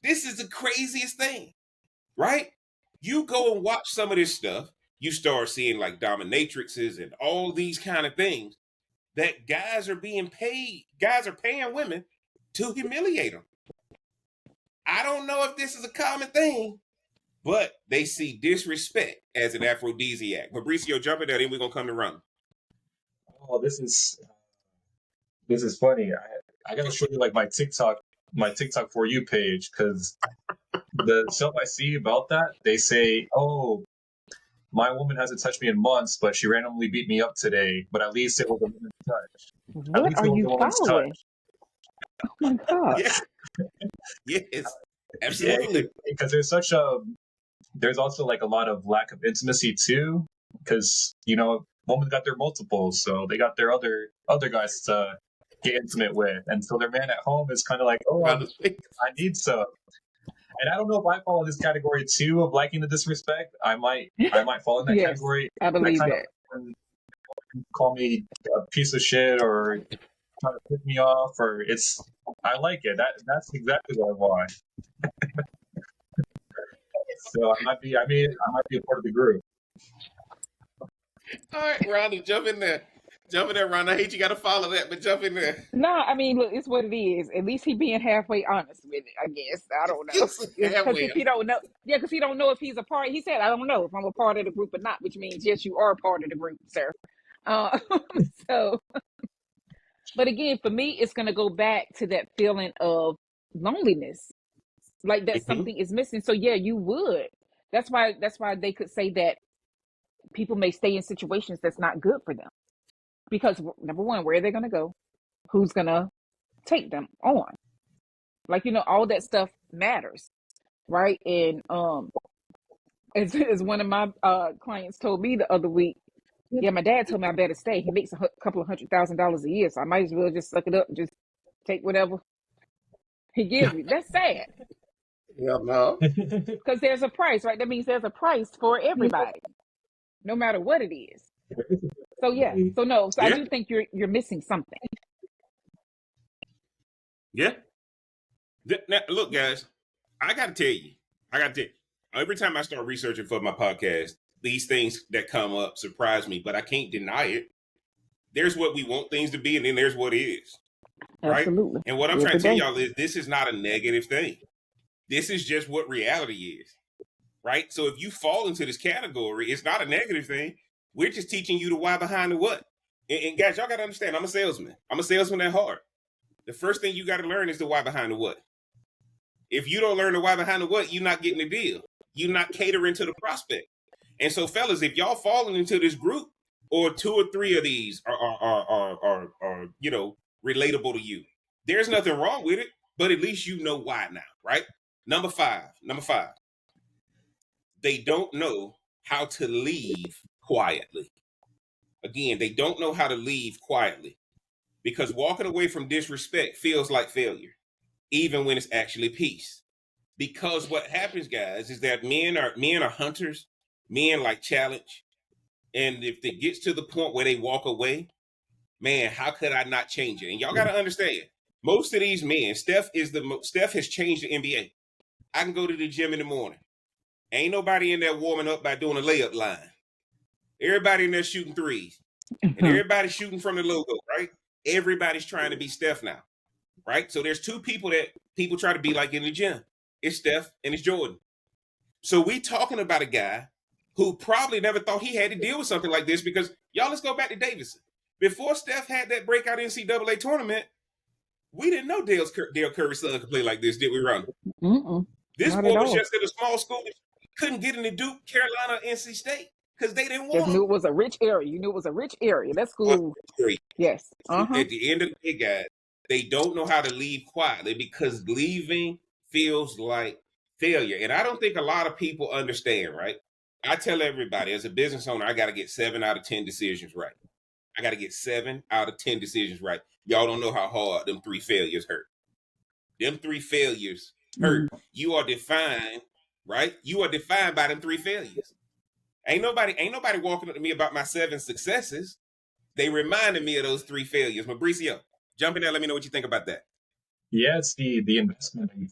This is the craziest thing, right? You go and watch some of this stuff, you start seeing like dominatrixes and all these kind of things that guys are paying women to humiliate them. I don't know if this is a common thing, but they see disrespect as an aphrodisiac. Mauricio, jump in there, then we're gonna come to run. Oh, this is funny. I gotta show you like my TikTok for you page, because the stuff I see about that, they say, "Oh, my woman hasn't touched me in months, but she randomly beat me up today. But at least it was a woman's touch. At What least are it was you a woman's following? touch." Oh my God. Yeah, yes, Yeah, absolutely. because there's also like a lot of lack of intimacy too. because women got their multiples, so they got their other guys to get intimate with, and so their man at home is kind of like, oh, I need some. And I don't know if I fall in this category too of liking the disrespect. I might fall in that Yes, category. I believe kind that. of call me a piece of shit or try to pick me off, or I like it. That's exactly what I want. So I might be a part of the group. All right, Rhonda, jump in there. Jump in there, Rhonda. I hate you got to follow that, but jump in there. No, I mean, look, it's what it is. At least he being halfway honest with it, I guess. I don't know. It's Because halfway. if he don't know, yeah, because he don't know if he's a part. He said, I don't know if I'm a part of the group or not, which means, yes, you are a part of the group, sir. Uh, so, but again, for me, it's going to go back to that feeling of loneliness, like that something is missing. So yeah, you would. That's why they could say that people may stay in situations that's not good for them. Because number one, where are they going to go? Who's going to take them on? Like, all that stuff matters, right? And as one of my clients told me the other week, yeah, my dad told me I better stay. He makes a couple of $100,000 a year, so I might as well just suck it up and just take whatever he gives me. That's sad. Yeah, no. Because there's a price, right? That means there's a price for everybody, no matter what it is. So yeah, so I do think you're missing something. Yeah. Now, look, guys, I got to tell you, every time I start researching for my podcast, these things that come up surprise me, but I can't deny it. There's what we want things to be, and then there's what is. Right? Absolutely. And what I'm trying to tell y'all is this is not a negative thing. This is just what reality is. Right? So if you fall into this category, it's not a negative thing. We're just teaching you the why behind the what. And guys, y'all got to understand, I'm a salesman. I'm a salesman at heart. The first thing you got to learn is the why behind the what. If you don't learn the why behind the what, you're not getting the deal. You're not catering to the prospect. And so, fellas, if y'all falling into this group, or 2 or 3 of these are relatable to you, there's nothing wrong with it. But at least you know why now, right? Number five. They don't know how to leave quietly. Again, they don't know how to leave quietly, because walking away from disrespect feels like failure, even when it's actually peace. Because what happens, guys, is that men are hunters. Men like challenge. And if it gets to the point where they walk away, man, how could I not change it? And y'all got to understand, most of these men, Steph has changed the NBA. I can go to the gym in the morning. Ain't nobody in there warming up by doing a layup line. Everybody in there shooting threes. And everybody's shooting from the logo, right? Everybody's trying to be Steph now, right? So there's 2 people that people try to be like in the gym. It's Steph and it's Jordan. So we talking about a guy who probably never thought he had to deal with something like this, because y'all, let's go back to Davidson. Before Steph had that breakout NCAA tournament, we didn't know Dale Curry's son could play like this, did we, Ron? This boy was just at a small school. Couldn't get into Duke, Carolina, NC State, because they didn't want Just knew it was a rich area. You knew it was a rich area. That school. Yes. At the end of the day, guys, they don't know how to leave quietly, because leaving feels like failure. And I don't think a lot of people understand, right? I tell everybody, as a business owner, I got to get 7 out of 10 decisions right. I got to get 7 out of 10 decisions right. Y'all don't know how hard them 3 failures hurt. Them 3 failures hurt. You are defined, right? You are defined by them 3 failures. Ain't nobody walking up to me about my 7 successes. They reminded me of those 3 failures. Mauricio, jump in there. Let me know what you think about that. Yeah, it's the investment that you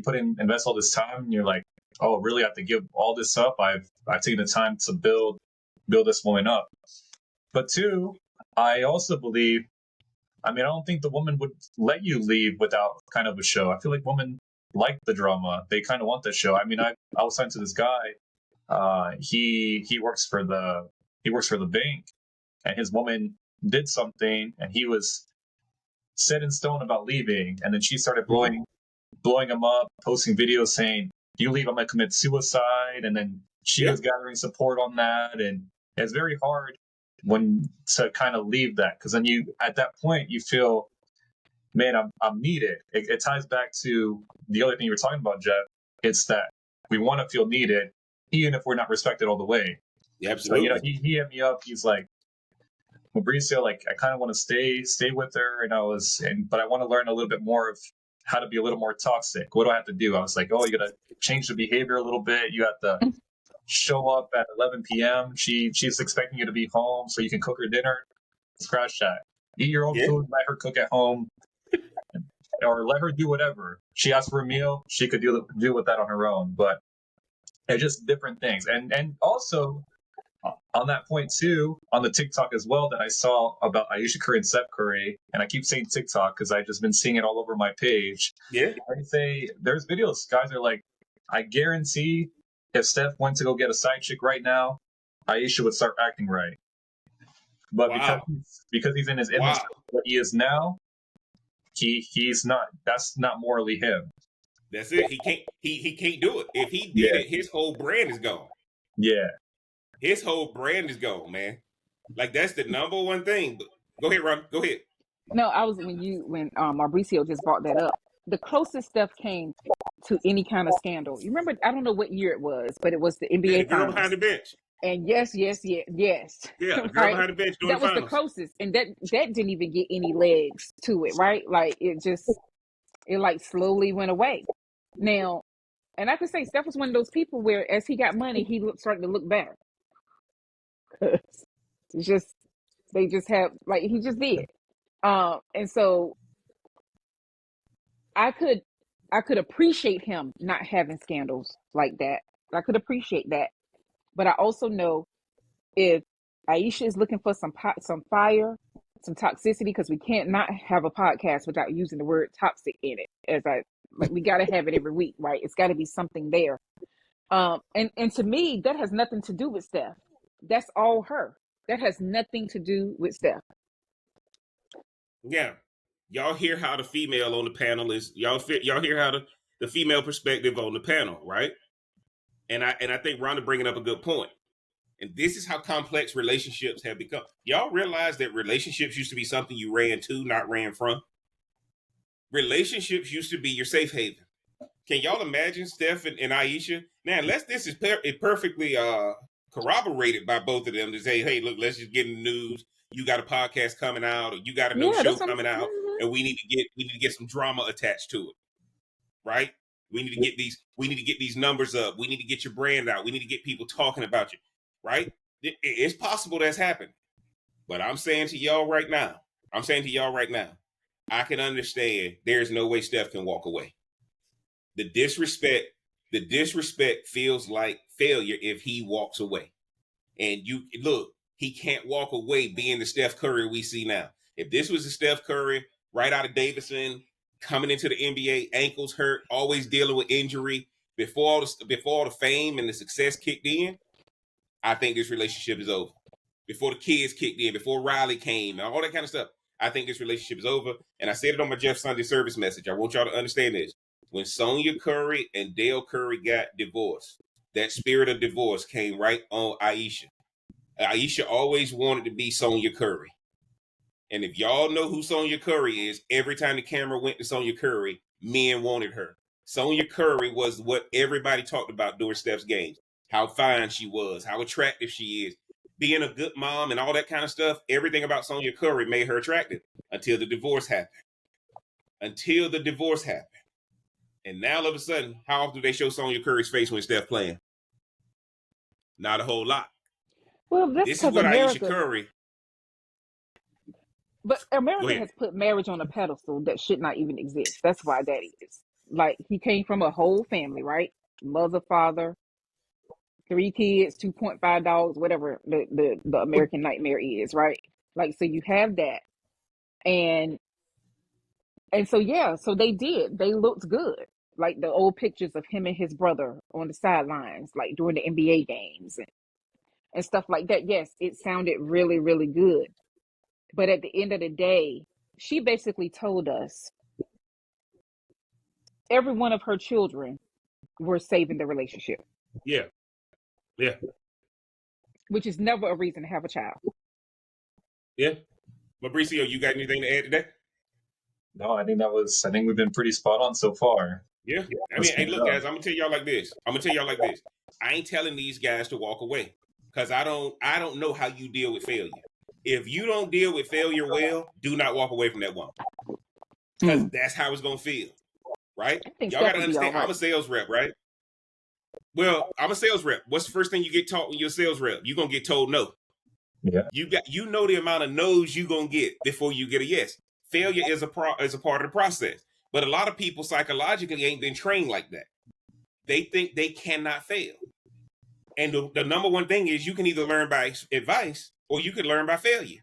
put in. Invest all this time, and you're like, oh, really? I have to give all this up? I've taken the time to build this woman up. But 2, I also believe, I don't think the woman would let you leave without kind of a show. I feel like women like the drama. They kind of want the show. I was talking to this guy. He works for the bank, and his woman did something, and he was set in stone about leaving, and then she started blowing him up, posting videos saying, "You leave, I'm gonna commit suicide." And then she was gathering support on that, and it's very hard to kind of leave that, because then at that point you feel, man, I'm needed. It ties back to the other thing you were talking about, Jeff. It's that we want to feel needed, even if we're not respected all the way. Yeah, So you know, absolutely. he hit me up. He's like, Mauricio, like I kind of want to stay with her, but I want to learn a little bit more of how to be a little more toxic. What do I have to do? I was like, oh, you gotta change the behavior a little bit. You have to show up at 11 p.m. She's expecting you to be home so you can cook her dinner. Scratch that. Eat your own Yeah, food. Let her cook at home, or let her do whatever. She asked for a meal. She could do with that on her own. But it's just different things. And also on that point too, on the TikTok as well that I saw about Aisha Curry and Steph Curry, and I keep saying TikTok because I've just been seeing it all over my page. yeah. I say there's videos, guys are like, I guarantee if Steph went to go get a side chick right now, Aisha would start acting right. But Wow, because he's in his image wow. what he is now, he's not. That's not morally him. That's it. He can't do it. If he did Yeah, it, his whole brand is gone. yeah. His whole brand is gone, man. Like that's the number one thing. But go ahead, Ron. Go ahead. No, I was when Mauricio just brought that up. The closest stuff came to any kind of scandal. You remember? I don't know what year it was, but it was the Yeah, NBA the girl behind Finals. the bench. And yes, Yeah, the girl right. behind the bench doing That the was the finals. closest, and that didn't even get any legs to it, right? Like it like slowly went away. Now, and I could say Steph was one of those people where, as he got money, he started to look better. It's just they just have like he just did. And so I could I could appreciate him not having scandals like that. I could appreciate that, but I also know if Aisha is looking for some fire, some toxicity, because we can't not have a podcast without using the word toxic in it. As I like, we got to have it every week, right? It's got to be something there. And to me, that has nothing to do with Steph. That's all her. That has nothing to do with Steph. Yeah, y'all hear how the female on the panel is. Y'all hear how the female perspective on the panel, right? And I think Rhonda bringing up a good point. And this is how complex relationships have become. Y'all realize that relationships used to be something you ran to, not ran from. Relationships used to be your safe haven. Can y'all imagine Steph and Aisha? Now, unless this is perfectly corroborated by both of them to say, hey, look, let's just get in the news. You got a podcast coming out, or you got a new Yeah, show that's what coming out, and we need to get some drama attached to it, right? We need to get these numbers up. We need to get your brand out. We need to get people talking about you, right? It's possible that's happened. But I'm saying to y'all right now, I can understand there's no way Steph can walk away. The disrespect, the disrespect feels like failure if he walks away. And you look, he can't walk away being the Steph Curry we see now. If this was a Steph Curry right out of Davidson, coming into the NBA, ankles hurt, always dealing with injury, before all the fame and the success kicked in, I think this relationship is over. Before the kids kicked in, before Riley came, and all that kind of stuff, I think this relationship is over. And I said it on my Jeff Sunday service message. I want y'all to understand this. When Sonya Curry and Dale Curry got divorced, that spirit of divorce came right on Aisha. Aisha always wanted to be Sonya Curry. And if y'all know who Sonya Curry is, every time the camera went to Sonya Curry, men wanted her. Sonya Curry was what everybody talked about during Steph's games. How fine she was, how attractive she is, being a good mom and all that kind of stuff. Everything about Sonya Curry made her attractive until the divorce happened. Until the divorce happened. And now all of a sudden, how often do they show Sonya Curry's face when Steph playing? Not a whole lot. Well, that's This is because what Aisha America, Curry. but Go America ahead. has put marriage on a pedestal that should not even exist. That's why that is. Like he came from a whole family, right? Mother, father, 3 kids, 2.5 dogs, whatever the American nightmare is, right? Like so you have that. And and so yeah, so they did. They looked good. Like the old pictures of him and his brother on the sidelines, like during the NBA games and stuff like that. Yes, it sounded really, really good. But at the end of the day, she basically told us every one of her children were saving the relationship, Yeah. Yeah. which is never a reason to have a child. Yeah. Mauricio, you got anything to add to that? No, I think we've been pretty spot on so far. Yeah. I Let's mean, keep hey, it look, up. guys, I'm gonna tell y'all like this. I ain't telling these guys to walk away. because I don't know how you deal with failure. If you don't deal with failure well, do not walk away from that woman, because that's how it's gonna feel, right? I think Y'all got Steph to would be all understand. I'm right. a sales rep, right? Well, I'm a sales rep. What's the first thing you get taught when you're a sales rep? You're gonna get told no. Yeah. You know the amount of no's you gonna get before you get a yes. Failure is a part of the process. But a lot of people psychologically ain't been trained like that. They think they cannot fail. And the number one thing is you can either learn by advice or you can learn by failure.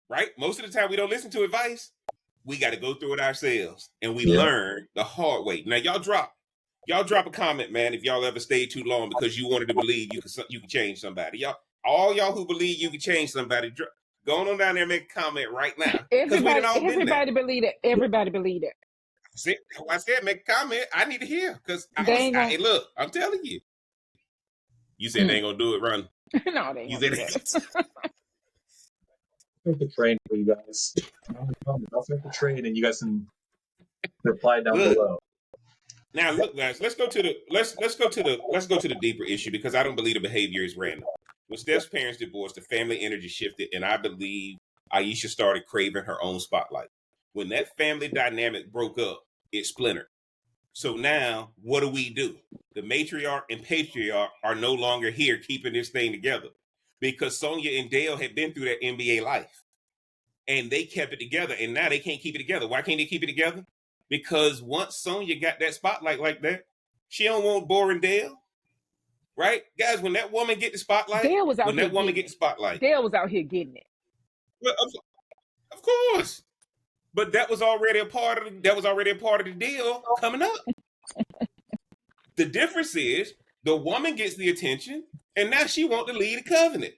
Right? Most of the time we don't listen to advice. We got to go through it ourselves, and we Yeah. learn the hard way. Now y'all drop a comment, man, if y'all ever stayed too long because you wanted to believe you could change somebody. All y'all who believe you can change somebody, go on down there and make a comment right now, because we done all been there. Everybody believe it. Everybody believe it. See, I said make a comment. I need to hear, because They ain't gonna. look, I'm telling you. You said they ain't gonna do it, Ron. No, they ain't You gonna said do that. The train for you guys. I'll start the train, and you guys can reply down look. below. Now look, guys, let's go to the deeper issue, because I don't believe the behavior is random. When Steph's parents divorced, the family energy shifted, and I believe Aisha started craving her own spotlight. When that family dynamic broke up, it splintered. So now, what do? The matriarch and patriarch are no longer here keeping this thing together, because Sonia and Dale had been through that NBA life, and they kept it together, and now they can't keep it together. Why can't they keep it together? Because once Sonya got that spotlight like that, she don't want boring Dale, right? Guys, when that woman get the spotlight, Dale was out when here that woman getting get the it. spotlight, Dale was out here getting it. well, of course, but that was already a part of the deal coming up. The difference is the woman gets the attention, and now she want to lead the covenant.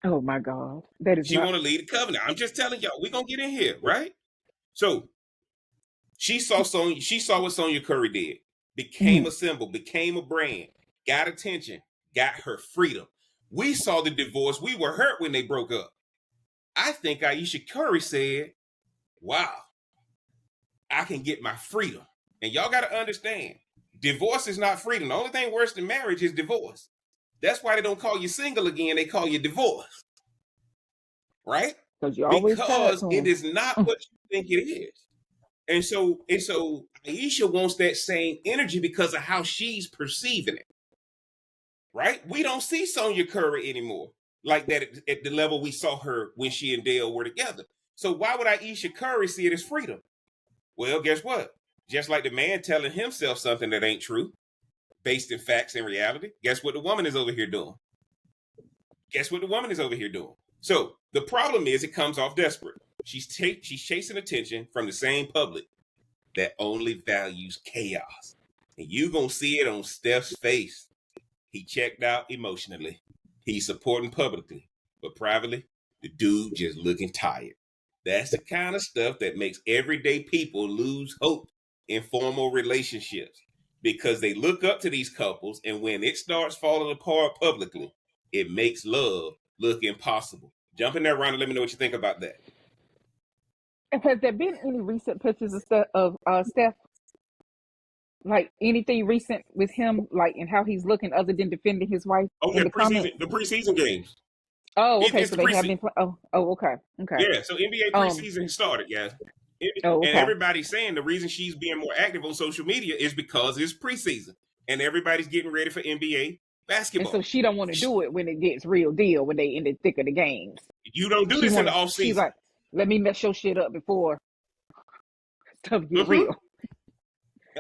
Oh my God, that is She not. want to lead the covenant. I'm just telling y'all, we gonna get in here, right? So she saw what Sonya Curry did. Became a symbol, became a brand, got attention, got her freedom. We saw the divorce. We were hurt when they broke up. I think Aisha Curry said, wow, I can get my freedom. And y'all got to understand, divorce is not freedom. The only thing worse than marriage is divorce. That's why they don't call you single again. They call you divorced. Right? Because you always tied Because to it him. is not what you think it is. And so Aisha wants that same energy because of how she's perceiving it. Right? We don't see Sonya Curry anymore like that at the level we saw her when she and Dale were together. So why would Aisha Curry see it as freedom? Well, guess what? Just like the man telling himself something that ain't true, based in facts and reality, guess what the woman is over here doing? So the problem is it comes off desperate. She's chasing attention from the same public that only values chaos. And you gonna see it on Steph's face. He checked out emotionally. He's supporting publicly, but privately, the dude just looking tired. That's the kind of stuff that makes everyday people lose hope in formal relationships, because they look up to these couples, and when it starts falling apart publicly, it makes love look impossible. Jump in there, Ron, and let me know what you think about that. Has there been any recent pictures of Steph? Like anything recent with him, like and how he's looking, other than defending his wife in the comments? The preseason games. Oh, okay. It's So the they have preseason. been. Okay. Yeah, so NBA preseason has started, guys. Oh, And okay. everybody's saying the reason she's being more active on social media is because it's preseason, and everybody's getting ready for NBA And basketball. so she don't want to do it when it gets real deal, when they in the thick of the games. You don't do this in the off She's season. like, let me mess your shit up before stuff get real.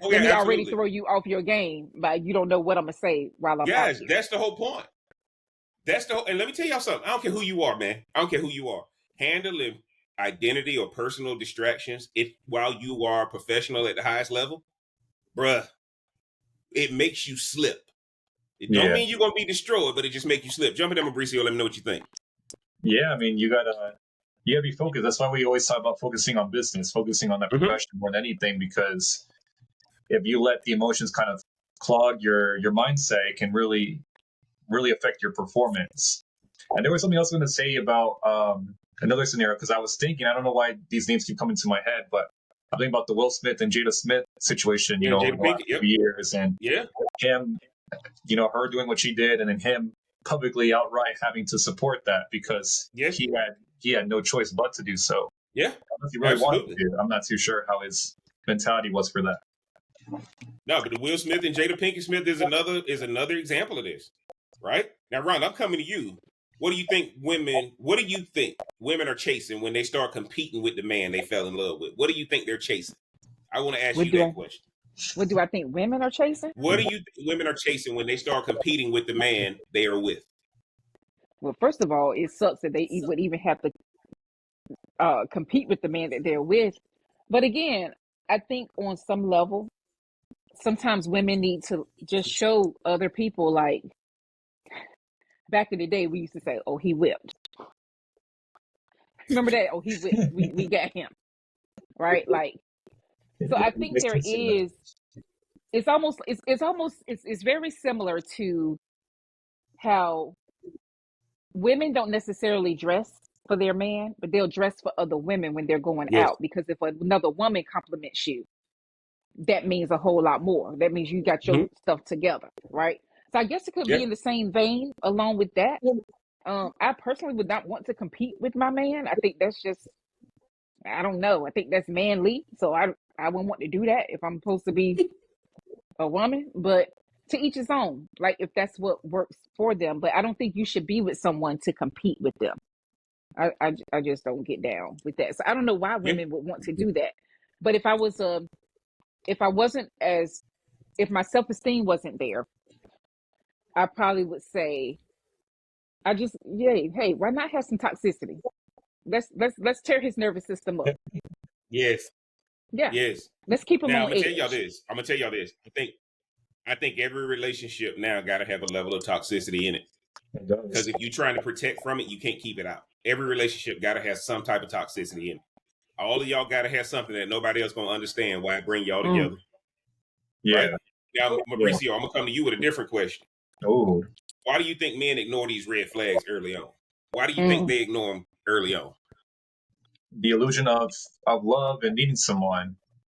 Oh Let yeah, me already absolutely. throw you off your game, but you don't know what I'm gonna say while I'm out Guys, here. that's the whole point. And let me tell y'all something. I don't care who you are, man. I don't care who you are. Handling identity or personal distractions, while you are a professional at the highest level, bruh, it makes you slip. It don't mean you're gonna be destroyed, but it just makes you slip. Jump in there, Mauricio. Let me know what you think. Yeah, I mean, you gotta be focused. That's why we always talk about focusing on business, focusing on that profession more than anything. Because if you let the emotions kind of clog your mindset, it can really affect your performance. And there was something else I was going to say about another scenario, because I was thinking, I don't know why these names keep coming to my head, but I'm thinking about the Will Smith and Jada Smith situation, over the last few years, and him, her doing what she did, and then him publicly outright having to support that because Yeah. he had no choice but to do so. Yeah. Unless he really wanted Absolutely. to. I'm not too sure how his mentality was for that. No, but the Will Smith and Jada Pinkett Smith is another example of this, right? Now, Ron, I'm coming to you. What do you think women are chasing when they start competing with the man they fell in love with? What do you think they're chasing? I want to ask What you do that I question. what do I think women are chasing? What do you think women are chasing when they start competing with the man they are with? Well, first of all, it sucks that they would even have to compete with the man that they're with. But again, I think on some level, sometimes women need to just show other people, like back in the day, we used to say, "Oh, he whipped." Remember that? Oh, he whipped. We got him, right? Like, so I think there is. It's very similar to how women don't necessarily dress for their man, but they'll dress for other women when they're going Yes. out, because if another woman compliments you, that means a whole lot more. That means you got your stuff together, right? So I guess it could be in the same vein along with that. I personally would not want to compete with my man. I think that's just, I don't know. I think that's manly. So I wouldn't want to do that if I'm supposed to be a woman, but to each his own, like if that's what works for them. But I don't think you should be with someone to compete with them. I just don't get down with that. So I don't know why Yeah. women would want to do that. But if I wasn't as, if my self-esteem wasn't there, I probably would say, hey, why not have some toxicity? Let's tear his nervous system up. Yes. Yeah. Yes. Let's keep him Now on edge. I'm gonna tell y'all this. I think every relationship now got to have a level of toxicity in it. It does. Because if you're trying to protect from it, you can't keep it out. Every relationship got to have some type of toxicity in it. All of y'all got to have something that nobody else gonna understand why it bring y'all together. Yeah. Right? Now, Mauricio, I'm gonna come to you with a different question. Oh, Why do you think men ignore these red flags early on? Why do you think they ignore them early on? the illusion of love and needing someone.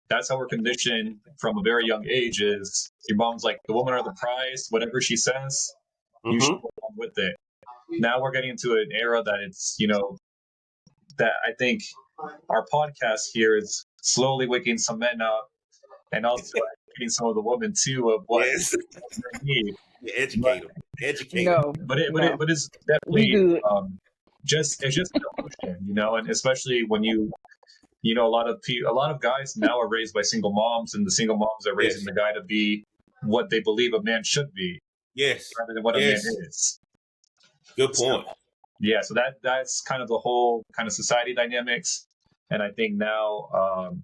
That's how we're conditioned from a very young age. Is your mom's like, the woman or the prize, whatever she says, you should go along with it. Now we're getting into an era that it's, that I think our podcast here is slowly waking some men up and also educating some of the women too of what Yes. they need. Educate them. Educate them. No, But it's we definitely good. it's just an illusion, and especially when a lot of guys now are raised by single moms, and the single moms are raising Yes. the guy to be what they believe a man should be Yes. rather than what a man is. Good point. So that's kind of the whole kind of society dynamics, and I think now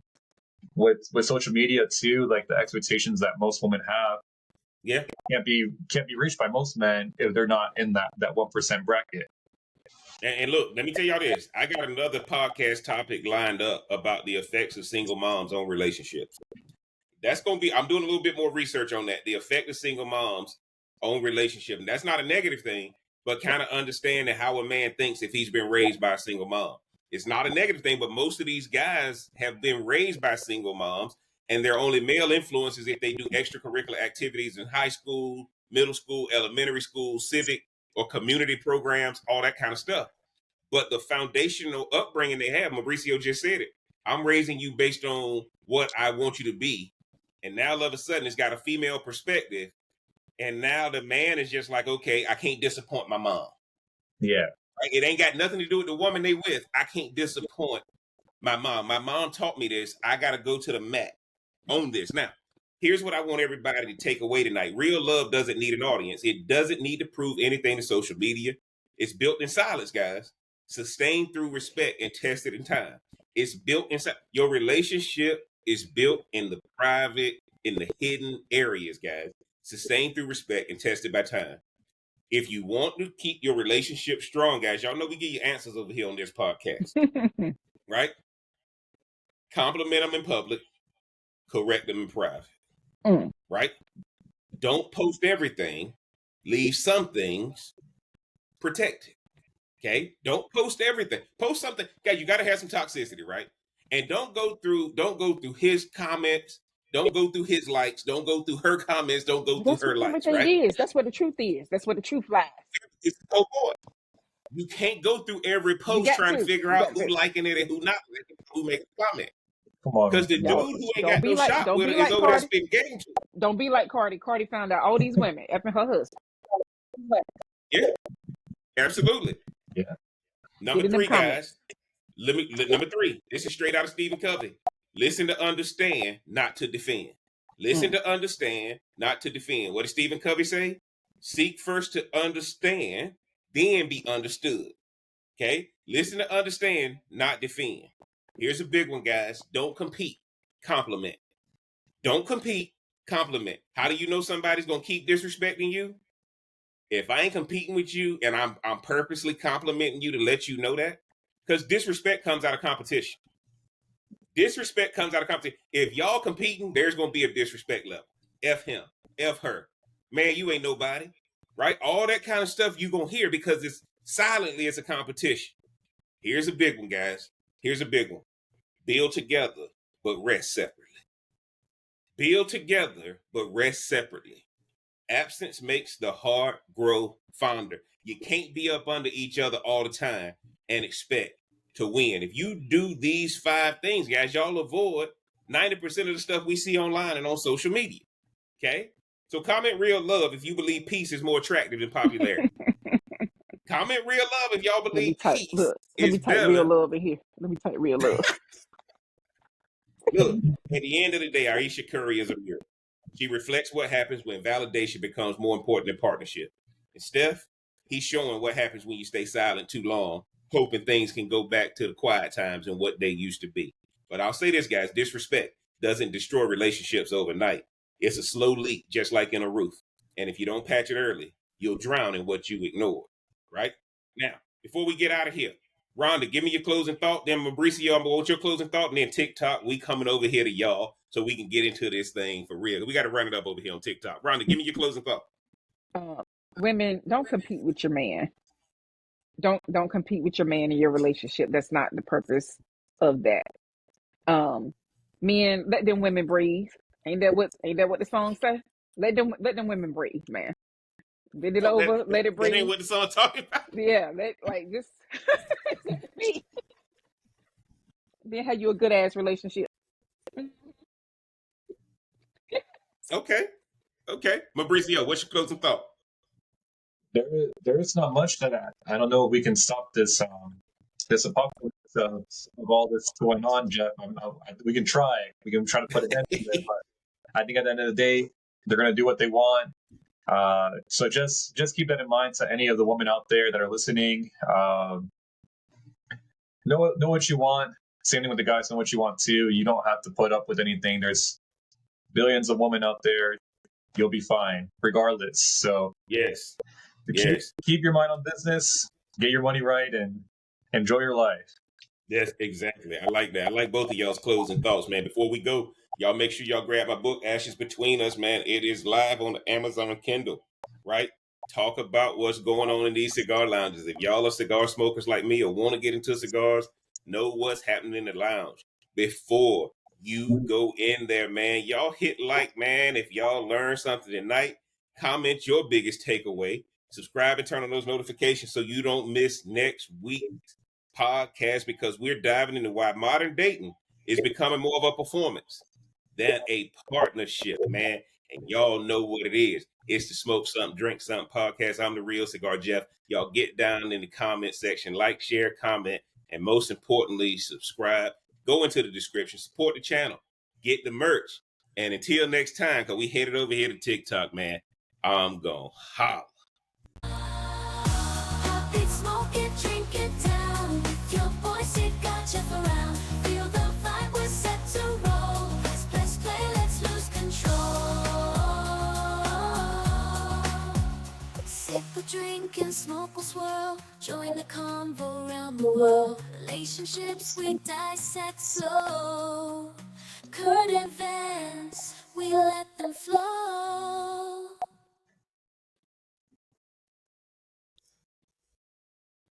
with social media too, like the expectations that most women have Yeah. can't be reached by most men if they're not in that 1% bracket. And look, let me tell y'all this. I got another podcast topic lined up about the effects of single moms on relationships. That's going to be, I'm doing a little bit more research on that. The effect of single moms on relationship. And that's not a negative thing, but kind of understanding how a man thinks if he's been raised by a single mom. It's not a negative thing, but most of these guys have been raised by single moms, and they're only male influences if they do extracurricular activities in high school, middle school, elementary school, civic or community programs, all that kind of stuff. But the foundational upbringing they have, Mauricio just said it. I'm raising you based on what I want you to be. And now all of a sudden it's got a female perspective. And now the man is just like, okay, I can't disappoint my mom. Yeah. Right? It ain't got nothing to do with the woman they with. I can't disappoint my mom. My mom taught me this. I got to go to the mat on this. Now, here's what I want everybody to take away tonight. Real love doesn't need an audience. It doesn't need to prove anything to social media. It's built in silence, guys. Sustained through respect and tested in time. It's built inside. Your relationship is built in the private, in the hidden areas, guys. Sustained through respect and tested by time. If you want to keep your relationship strong, guys, y'all know we give you answers over here on this podcast, right? Compliment them in public, correct them in private, right? Don't post everything. Leave some things protected. Okay, don't post everything. Post something, guys. You got to have some toxicity, right? And don't go through his comments Don't go through his likes. Don't go through her comments. Don't go through That's her what likes, everything right? is. That's what the truth is. That's what the truth lies. It's the whole point. You can't go through every You post got trying to to. figure You out got who to. liking it and who not liking it, who makes a comment. Come on, Because the dude y'all. who ain't Don't got be no like shot don't with be her is like over there Cardi. spitting game to her. Don't be like Cardi. Cardi found out all these women effing her husband. Yeah, absolutely. Yeah. Number Get in them 3, comments. guys. Number 3. This is straight out of Stephen Covey. Listen to understand, not to defend. Listen to understand, not to defend. What does Stephen Covey say? Seek first to understand, then be understood. Okay? Listen to understand, not defend. Here's a big one, guys. Don't compete, compliment. Don't compete, compliment. How do you know somebody's gonna keep disrespecting you? If I ain't competing with you and I'm purposely complimenting you to let you know that, because disrespect comes out of competition. Disrespect comes out of competition. If y'all competing, there's gonna be a disrespect level. F him, F her. Man, you ain't nobody. Right? All that kind of stuff you gonna hear because it's silently it's a competition. Here's a big one, guys. Here's a big one. Build together, but rest separately. Build together, but rest separately. Absence makes the heart grow fonder. You can't be up under each other all the time and expect to win. If you do these 5 things, guys, y'all avoid 90% of the stuff we see online and on social media. Okay? So comment real love if you believe peace is more attractive than popularity. Comment real love if y'all Let me believe type. peace Look. Let is me type real better. love in here. Let me type real love. Look, at the end of the day, Aisha Curry is a mirror. She reflects what happens when validation becomes more important than partnership. And Steph, he's showing what happens when you stay silent too long, hoping things can go back to the quiet times and what they used to be. But I'll say this, guys, disrespect doesn't destroy relationships overnight. It's a slow leak, just like in a roof. And if you don't patch it early, you'll drown in what you ignore. Right? Now, before we get out of here, Rhonda, give me your closing thought. Then Mauricio, I want your closing thought. And then TikTok, we coming over here to y'all so we can get into this thing for real. We got to run it up over here on TikTok. Rhonda, give me your closing thought. Women, don't compete with your man. Don't compete with your man in your relationship. That's not the purpose of that. Um, Men, let them women breathe. Ain't that what the song say? Let them women breathe, man. Bend it Oh, over, let it that ain't breathe. what the song talking about. Yeah, just then have you a good ass relationship. Okay. Okay. Mauricio, what's your closing thought? There is not much to that. I don't know if we can stop this apocalypse of all this going on, Jeff. We can try. We can try to put an end to it, but I think at the end of the day, they're going to do what they want. So just keep that in mind to any of the women out there that are listening. Know what you want. Same thing with the guys. Know what you want too. You don't have to put up with anything. There's billions of women out there. You'll be fine regardless. So Yes. keep Yes. keep your mind on business. Get your money right and enjoy your life. Yes, exactly. I like that. I like both of y'all's closing thoughts, man. Before we go, y'all make sure y'all grab my book, Ashes Between Us, man. It is live on the Amazon Kindle, right? Talk about what's going on in these cigar lounges. If y'all are cigar smokers like me or want to get into cigars, know what's happening in the lounge before you go in there, man. Y'all hit like, man. If y'all learn something tonight, comment your biggest takeaway. Subscribe and turn on those notifications so you don't miss next week podcast, because we're diving into why modern dating is becoming more of a performance than a partnership, man. And y'all know what it is. It's the Smoke Something, Drink Something podcast. I'm the real Cigar Jeff. Y'all get down in the comment section, like, share, comment, and most importantly, subscribe. Go into the description, support the channel, get the merch. And until next time, because we headed over here to TikTok, man, I'm gonna holla. Hot beat, smoke it, drink it down. With your boy, cigar Jeff around. Feel the vibe, we're set to roll. Let's play, let's lose control. Sip a drink and smoke will swirl. Join the convo around the world. Relationships we dissect slow. Current events.